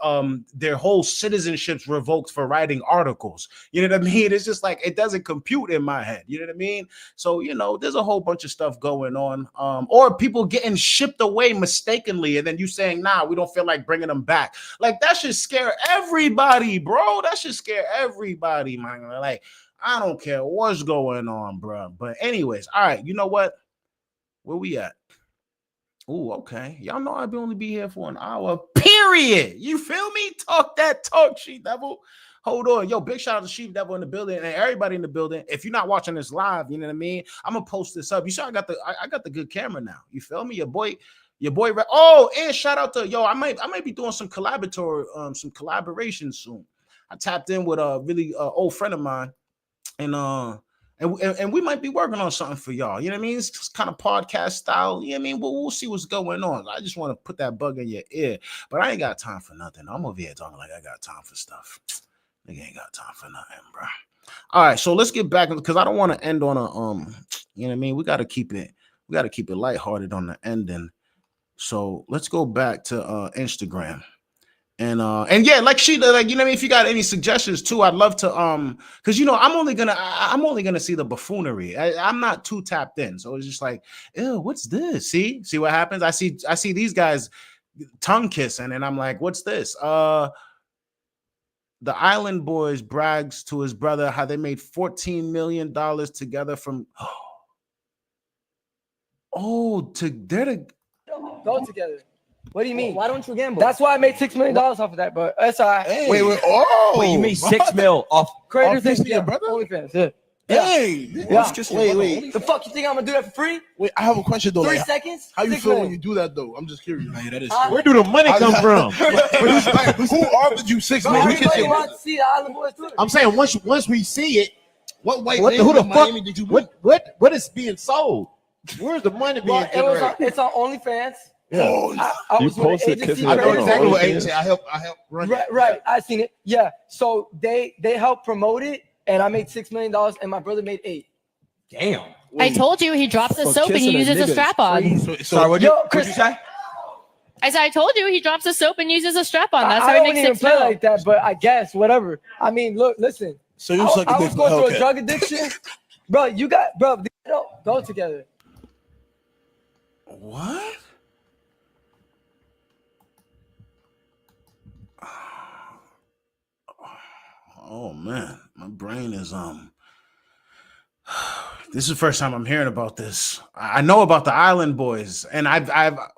their whole citizenships revoked for writing articles? You know what I mean? It's just like, it doesn't compute in my head. You know what I mean? So, you know, there's a whole bunch of stuff going on, or people getting shipped away mistakenly, and then you saying, nah, we don't feel like bringing them back. Like, that should scare everybody, bro. That should scare everybody, man. Like, I don't care what's going on, bro. But anyways, all right, you know what? Where we at? Oh, okay. Y'all know I'll only be here for an hour, period. You feel me? Talk that talk, Sheep Devil. Hold on. Yo, big shout out to Sheep Devil in the building and everybody in the building. If you're not watching this live, you know what I mean? I'm going to post this up. You saw I got the good camera now. You feel me? Your boy. Oh, and shout out to, yo, I might be doing some collaboration soon. I tapped in with a really old friend of mine. And we might be working on something for y'all. You know what I mean? It's just kind of podcast style. You know what I mean? We'll see what's going on. I just want to put that bug in your ear. But I ain't got time for nothing. I'm over here talking like I got time for stuff. Nigga ain't got time for nothing, bro. All right, so let's get back, because I don't want to end on a you know what I mean? We got to keep it lighthearted on the ending. So let's go back to Instagram. And yeah, like you know what I mean, if you got any suggestions too, I'd love to because you know I'm only gonna see the buffoonery. I'm not too tapped in, so it's just like, ew, what's this? See what happens? I see these guys tongue kissing, and I'm like, what's this? The Island Boys brags to his brother how they made $14 million together from Go together. What do you mean? Why don't you gamble? That's why I made $6 million off of that, but that's all right. Hey. Wait, Wait, you made 6 mil off Creators this, yeah, brother? OnlyFans, yeah. Hey, Yeah. wait. The fuck you think I'm gonna do that for free? Wait, I have a question though. 3 like, seconds? How you 6 feel when million. you do that though? I'm just curious. Yeah, that is Where do the money come from? Who offered you 6 Bro, million? everybody wants to see the Island Boys do it. I'm saying once we see it, What white who lady the in fuck? Miami did you meet? What is being sold? Where's the money being Well, generated? it's on OnlyFans. Yeah. I You was with an posted agency kissing I know on exactly what OnlyFans? agency. I help run it. Right. I seen it. Yeah. So they helped promote it, and I made $6 million, and my brother made 8. Damn. I told you he drops the soap and he uses a strap on. Sorry, what'd you say? I said I told you he drops the soap and uses a strap on. That's I how he don't makes even 6 play mil. like that, but I guess whatever. I mean, look, listen. So you I suck a was dick. going through Okay. a drug addiction, bro. These don't go together. what? Oh man, my brain is this is the first time I'm hearing about this. I know about the Island Boys, and I've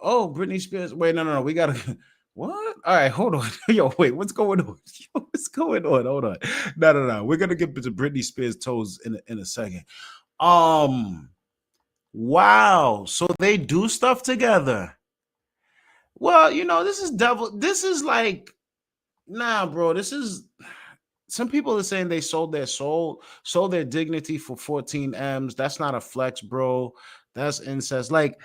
Britney Spears. Wait, no, we gotta what? All right, hold on. Yo, wait, what's going on? Yo, what's going on? Hold on. No. We're gonna get to Britney Spears' toes in a second. Wow. So they do stuff together. Well, you know, this is like, nah, bro. Some people are saying they sold their soul, sold their dignity for 14 M's. That's not a flex, bro. That's incest. Like,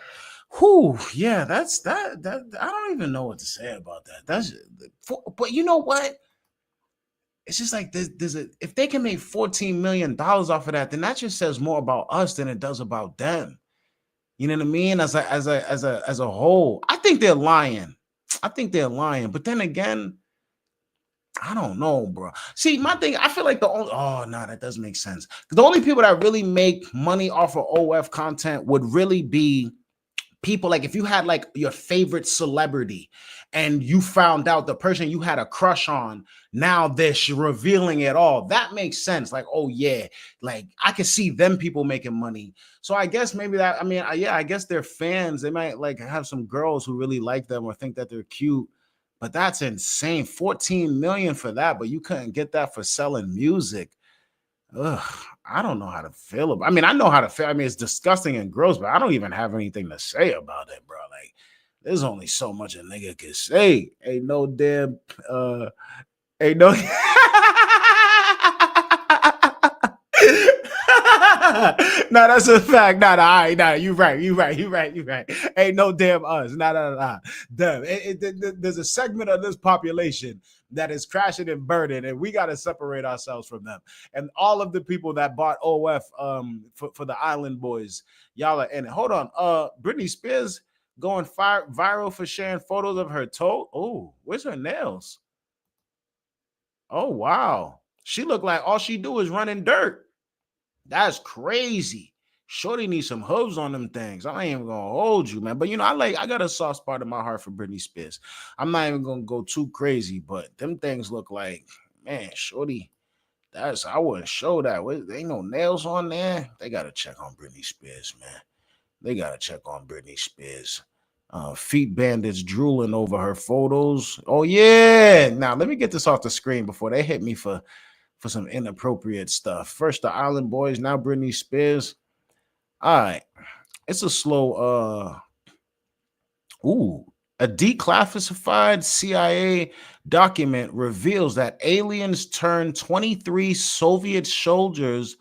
yeah, that's that. I don't even know what to say about that. But you know what? It's just like if they can make $14 million off of that, then that just says more about us than it does about them. You know what I mean? As a whole, I think they're lying. But then again, I don't know, bro. See, my thing, I feel like that doesn't make sense. The only people that really make money off of OF content would really be people like if you had like your favorite celebrity and you found out the person you had a crush on, now they're revealing it all. That makes sense. Like, oh yeah, like I can see them people making money. So I guess maybe I guess they're fans. They might like have some girls who really like them or think that they're cute. But that's insane. 14 million for that, but you couldn't get that for selling music. Ugh, I don't know how to feel about it. I mean, I know how to feel. I mean, it's disgusting and gross, but I don't even have anything to say about it, bro. Like, there's only so much a nigga can say. Ain't no damn no, that's a fact. Nah, you right. Ain't no damn us. Nah. Damn. There's a segment of this population that is crashing and burning, and we got to separate ourselves from them. And all of the people that bought OF for the Island Boys, y'all are in it. Hold on. Britney Spears going viral for sharing photos of her toe. Oh, where's her nails? Oh, wow. She looked like all she do is run in dirt. That's crazy. Shorty needs some hooves on them things. I ain't even gonna hold you, man. But you know, I got a soft spot in my heart for Britney Spears. I'm not even gonna go too crazy, but them things look like, man, Shorty. I wouldn't show that. There ain't no nails on there. They gotta check on Britney Spears, man. They gotta check on Britney Spears. Feet bandits drooling over her photos. Oh yeah. Now let me get this off the screen before they hit me for some inappropriate stuff. First the Island Boys, now Britney Spears. All right. It's a slow a declassified CIA document reveals that aliens turned 23 Soviet soldiers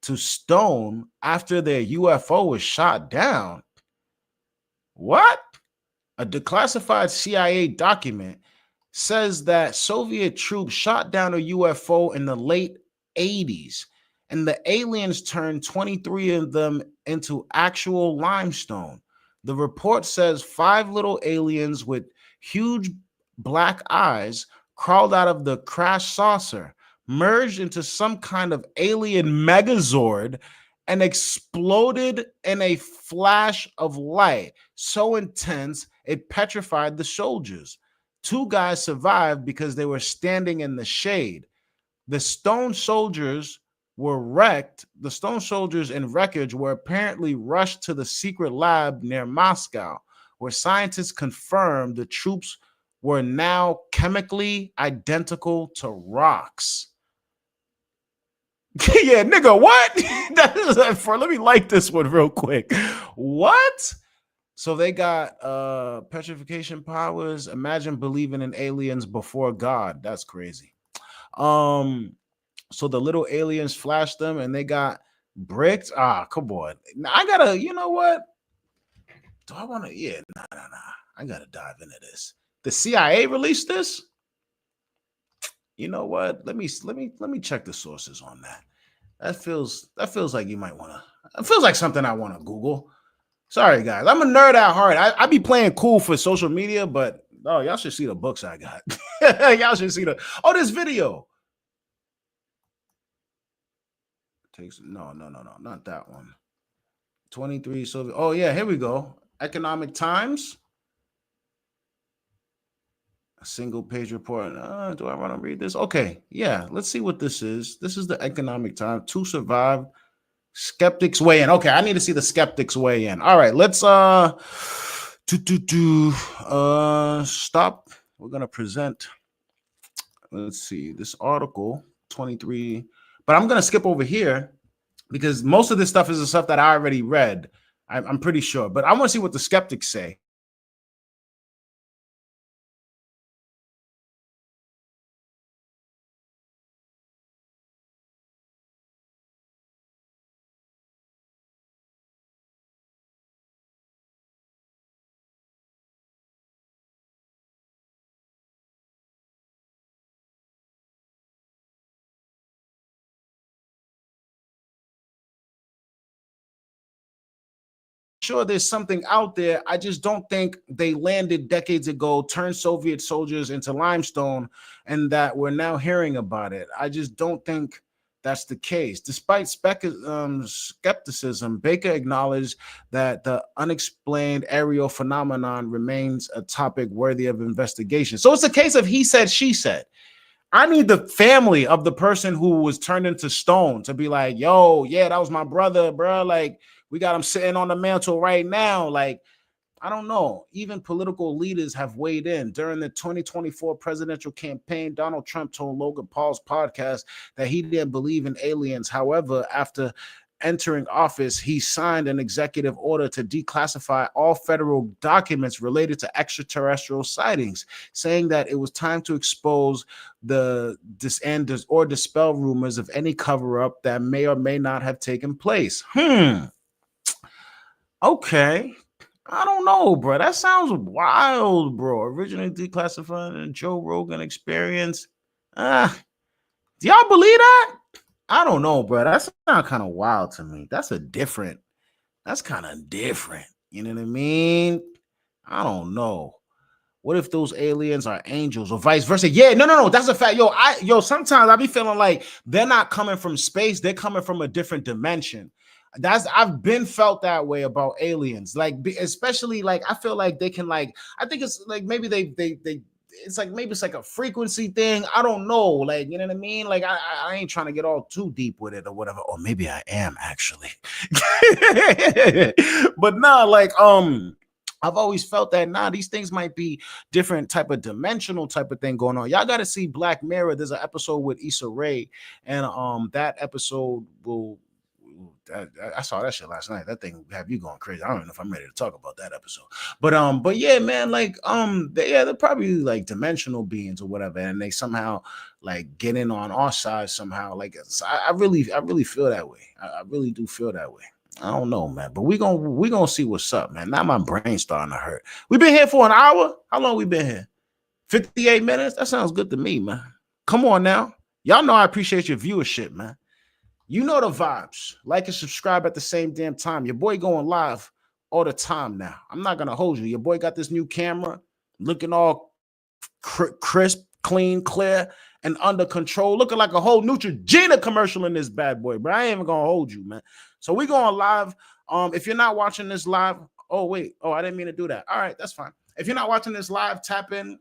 to stone after their UFO was shot down. What? A declassified CIA document says that Soviet troops shot down a UFO in the late 80s, and the aliens turned 23 of them into actual limestone. The report says 5 little aliens with huge black eyes crawled out of the crash saucer, merged into some kind of alien megazord, and exploded in a flash of light so intense it petrified the soldiers. 2 guys survived because they were standing in the shade. The stone soldiers were wrecked. The stone soldiers in wreckage were apparently rushed to the secret lab near Moscow, where scientists confirmed the troops were now chemically identical to rocks. Yeah, nigga, what? That is for. Let me like this one real quick. What? So they got petrification powers. Imagine believing in aliens before God. That's crazy. So the little aliens flashed them and they got bricked. Come on. I gotta, you know what? Do I want to? Yeah, nah. I gotta dive into this. The CIA released this. You know what? Let me check the sources on that. That feels like you might want to. It feels like something I want to Google. Sorry, guys. I'm a nerd at heart. I be playing cool for social media, but y'all should see the books I got. Y'all should see this video. No, not that one. 23 Soviet. Oh yeah, here we go. Economic Times. A single page report. Do I want to read this? Okay, yeah. Let's see what this is. This is the Economic Times. 2 survived. Skeptics weigh in. Okay, I need to see the skeptics weigh in. All right, let's stop. We're gonna present. Let's see this article 23, but I'm gonna skip over here because most of this stuff is the stuff that I already read. I'm pretty sure, but I want to see what the skeptics say. Sure, there's something out there. I just don't think they landed decades ago, turned Soviet soldiers into limestone, and that we're now hearing about it. I just don't think that's the case. Despite skepticism, Baker acknowledged that the unexplained aerial phenomenon remains a topic worthy of investigation. So it's a case of he said, she said. I need the family of the person who was turned into stone to be like, yo, yeah, that was my brother, bro. Like, we got him sitting on the mantle right now. Like, I don't know. Even political leaders have weighed in. During the 2024 presidential campaign, Donald Trump told Logan Paul's podcast that he didn't believe in aliens. However, after entering office, he signed an executive order to declassify all federal documents related to extraterrestrial sightings, saying that it was time to expose or dispel rumors of any cover-up that may or may not have taken place. Okay. I don't know, bro. That sounds wild, bro. Originally declassified in Joe Rogan Experience. Do y'all believe that? I don't know, bro. That sounds kind of wild to me. That's kind of different. You know what I mean? I don't know. What if those aliens are angels or vice versa? Yeah, no. That's a fact. Sometimes I be feeling like they're not coming from space. They're coming from a different dimension. I've been felt that way about aliens, like especially like I feel like they can I think it's like maybe it's like a frequency thing. I don't know, like, you know what I mean? Like I ain't trying to get all too deep with it or whatever, or maybe I am actually. But I've always felt that these things might be different type of dimensional type of thing going on. Y'all got to see Black Mirror. There's an episode with Issa Rae, and that episode will. I saw that shit last night. That thing have you going crazy. I don't know if I'm ready to talk about that episode. But yeah, man, they're probably like dimensional beings or whatever, and they somehow like get in on our side somehow. Like I really feel that way. I really do feel that way. I don't know, man. But we gonna see what's up, man. Now my brain's starting to hurt. We've been here for an hour. How long we been here? 58 minutes? That sounds good to me, man. Come on now. Y'all know I appreciate your viewership, man. You know the vibes. Like and subscribe at the same damn time. Your boy going live all the time now. I'm not going to hold you. Your boy got this new camera looking all crisp, clean, clear, and under control, looking like a whole Neutrogena commercial in this bad boy, bro. I ain't even gonna hold you, man. So we going live. If you're not watching this live, I didn't mean to do that. All right, that's fine. If you're not watching this live, tap in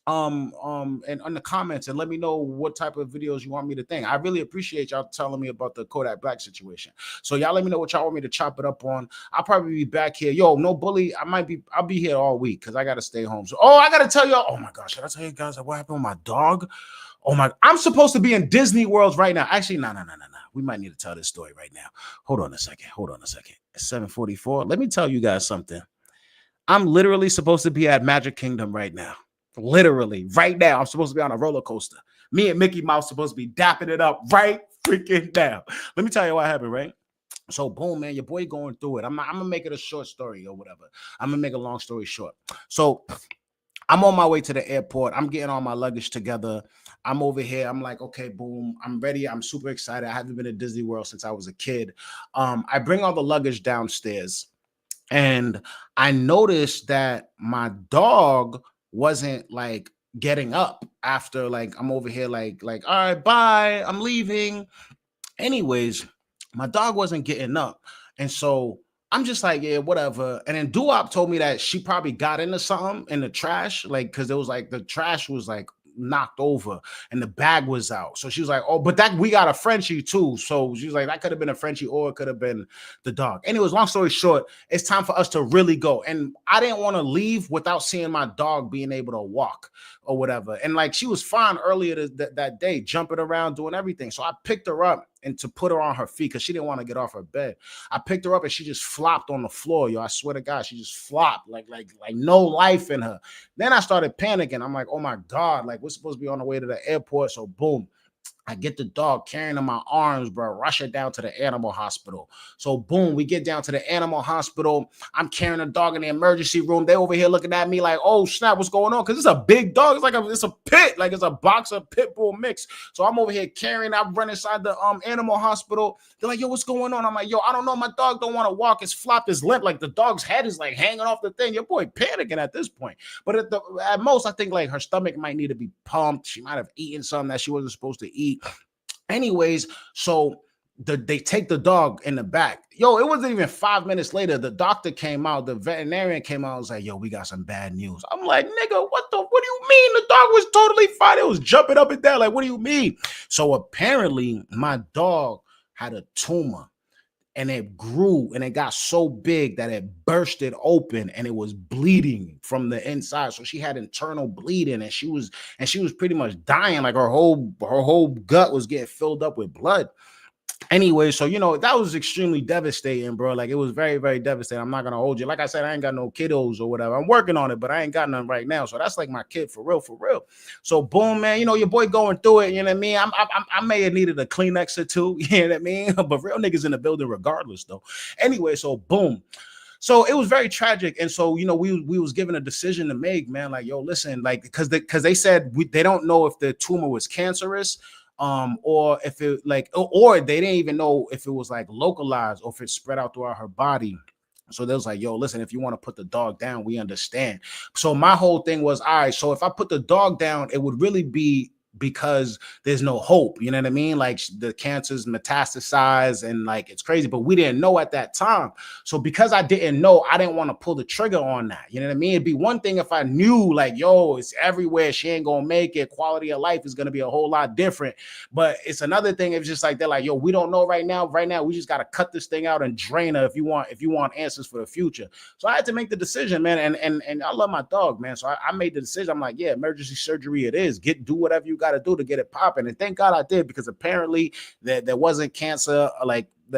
and on the comments and let me know what type of videos you want me to think. I really appreciate y'all telling me about the Kodak Black situation. So y'all let me know what y'all want me to chop it up on. I'll probably be back here. Yo, no bully. I'll be here all week because I gotta stay home. So I gotta tell y'all. Oh my gosh, should I tell you guys what happened with my dog? Oh my, I'm supposed to be in Disney World right now. Actually, no. We might need to tell this story right now. Hold on a second. It's 7:44. Let me tell you guys something. I'm literally supposed to be at Magic Kingdom right now. Literally, right now. I'm supposed to be on a roller coaster. Me and Mickey Mouse supposed to be dapping it up right freaking now. Let me tell you what happened, right? So boom, man, your boy going through it. I'm gonna make it a short story or whatever. I'm gonna make a long story short. So I'm on my way to the airport. I'm getting all my luggage together. I'm over here. I'm like, okay, boom. I'm ready. I'm super excited. I haven't been to Disney World since I was a kid. I bring all the luggage downstairs, and I noticed that my dog wasn't like getting up after like I'm over here like all right, bye, I'm leaving. Anyways, my dog wasn't getting up, and so I'm just like, yeah, whatever. And then Duop told me that she probably got into something in the trash, like because it was like the trash was like knocked over and the bag was out. So she was like, oh, but that we got a Frenchie too. So she was like, that could have been a Frenchie or it could have been the dog. Anyways, long story short, it's time for us to really go. And I didn't want to leave without seeing my dog being able to walk or whatever. And like she was fine earlier that day, jumping around, doing everything. So I picked her up and to put her on her feet because she didn't want to get off her bed. I picked her up and she just flopped on the floor, yo. I swear to God, she just flopped like no life in her. Then I started panicking. I'm like, oh my God, like we're supposed to be on the way to the airport. So boom, I get the dog carrying in my arms, bro, rush it down to the animal hospital. So boom, we get down to the animal hospital. I'm carrying the dog in the emergency room. They over here looking at me like, oh snap, what's going on? Because it's a big dog. It's like it's a pit, like it's a boxer pit bull mix. So I'm over here carrying, I run inside the animal hospital. They're like, yo, what's going on? I'm like, yo, I don't know. My dog don't want to walk. It's flopped, it's limp. Like the dog's head is like hanging off the thing. Your boy panicking at this point. But at most, I think like her stomach might need to be pumped. She might have eaten something that she wasn't supposed to eat. Anyways, so they take the dog in the back. Yo, it wasn't even 5 minutes later. The doctor came out, the veterinarian came out and was like, yo, we got some bad news. I'm like, nigga, what do you mean? The dog was totally fine. It was jumping up and down. Like, what do you mean? So apparently my dog had a tumor. And it grew and it got so big that it bursted open and it was bleeding from the inside. So she had internal bleeding and she was pretty much dying. Like her whole gut was getting filled up with blood. Anyway, so that was extremely devastating, bro. Like it was very, very devastating. I'm not gonna hold you. Like I said, I ain't got no kiddos or whatever. I'm working on it, but I ain't got none right now. So that's like my kid for real, for real. So boom, man. Your boy going through it. You know what I mean? I may have needed a Kleenex or two. You know what I mean? But real niggas in the building, regardless, though. Anyway, so boom. So it was very tragic. And so, we was given a decision to make, man. Like, yo, listen, like, because they said they don't know if the tumor was cancerous. Or if it or they didn't even know if it was like localized or if it spread out throughout her body. So they was like, yo, listen, if you want to put the dog down, we understand. So my whole thing was, all right, so if I put the dog down, it would really be because there's no hope. You know what I mean? Like the cancer's metastasized and like it's crazy, but we didn't know at that time. So because I didn't know, I didn't want to pull the trigger on that. You know what I mean? It'd be one thing if I knew like, yo, it's everywhere. She ain't gonna make it. Quality of life is gonna be a whole lot different. But it's another thing. It's just like they're like, yo, we don't know right now. Right now, we just gotta cut this thing out and drain her if you want answers for the future. So I had to make the decision, man. And I love my dog, man. So I made the decision. I'm like, yeah, emergency surgery it is. Do whatever you got to do to get it popping. And thank God I did, because apparently there wasn't cancer.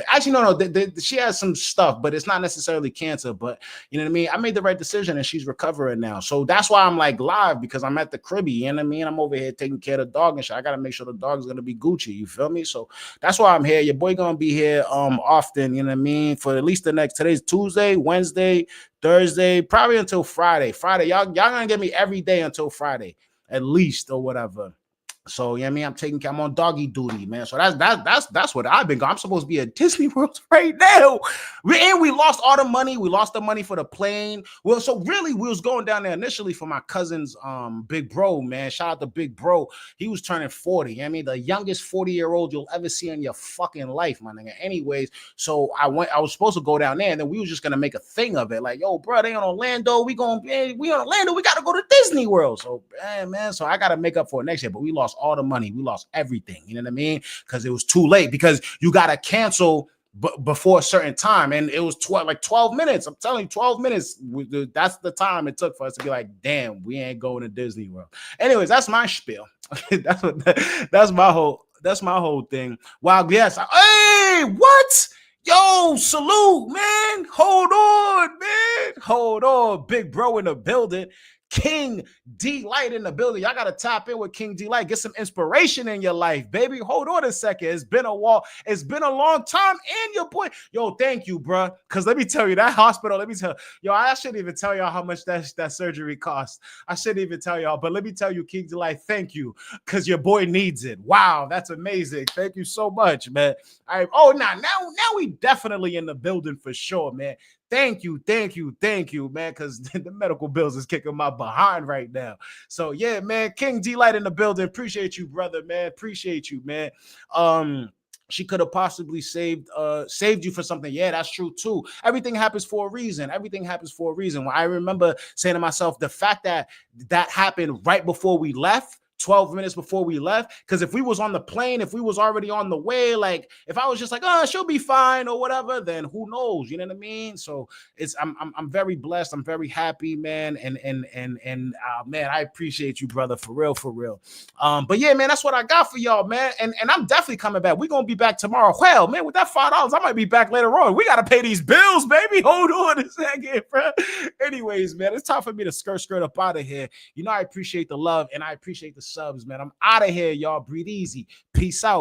Actually, no, she has some stuff, but it's not necessarily cancer. But you know what I mean? I made the right decision and she's recovering now. So that's why I'm like live, because I'm at the cribby. You know what I mean? I'm over here taking care of the dog and shit. I got to make sure the dog's going to be Gucci. You feel me? So that's why I'm here. Your boy going to be here often, you know what I mean? For at least today's Tuesday, Wednesday, Thursday, probably until Friday. Y'all going to get me every day until Friday, at least, or whatever. So yeah, I mean, I'm on doggy duty, man. So that's what I've been going. I'm supposed to be at Disney World right now. We lost all the money. We lost the money for the plane. Well, so really, we was going down there initially for my cousin's big bro, man. Shout out to Big Bro. He was turning 40. I mean, the youngest 40-year-old you'll ever see in your fucking life, my nigga. Anyways, so I was supposed to go down there, and then we was just gonna make a thing of it. Like, yo, bro, they on Orlando. We on Orlando. We gotta go to Disney World. So man, so I gotta make up for it next year. But we lost all the money. We lost everything. You know what I mean? Because it was too late. Because you gotta cancel before a certain time, and it was 12 minutes. I'm telling you, 12 minutes. That's the time it took for us to be like, damn, we ain't going to Disney World. Anyways, that's my spiel. That's my whole thing. Wow, yes. Hey, what? Yo, salute, man. Hold on, man. Hold on. Big Bro in the building. King D Light in the building. Y'all gotta tap in with King D Light. Get some inspiration in your life, baby. Hold on a second. It's been a while. It's been a long time. And your boy, yo, thank you, bro. Because let me tell you, that hospital. Yo, I shouldn't even tell y'all how much that surgery cost. I shouldn't even tell y'all. But let me tell you, King D Light, thank you, because your boy needs it. Wow, that's amazing. Thank you so much, man. Now we definitely in the building for sure, man. Thank you, man, because the medical bills is kicking my behind right now. So yeah, man, King D Light in the building. Appreciate you, brother, man. Appreciate you, man. She could have possibly saved you for something. Yeah, that's true too. Everything happens for a reason. When I remember saying to myself, the fact that happened right before we left, 12 minutes before we left, because if we was on the plane, if we was already on the way, like if I was just like, oh, she'll be fine or whatever, then who knows? You know what I mean? So I'm very blessed. I'm very happy, man. And man, I appreciate you, brother, for real. But yeah, man, that's what I got for y'all, man. And I'm definitely coming back. We're gonna be back tomorrow. Well, man, with that $5, I might be back later on. We gotta pay these bills, baby. Hold on a second, bro. Anyways, man, it's time for me to skirt up out of here. You know, I appreciate the love and I appreciate the subs, man. I'm out of here, y'all. Breathe easy. Peace out.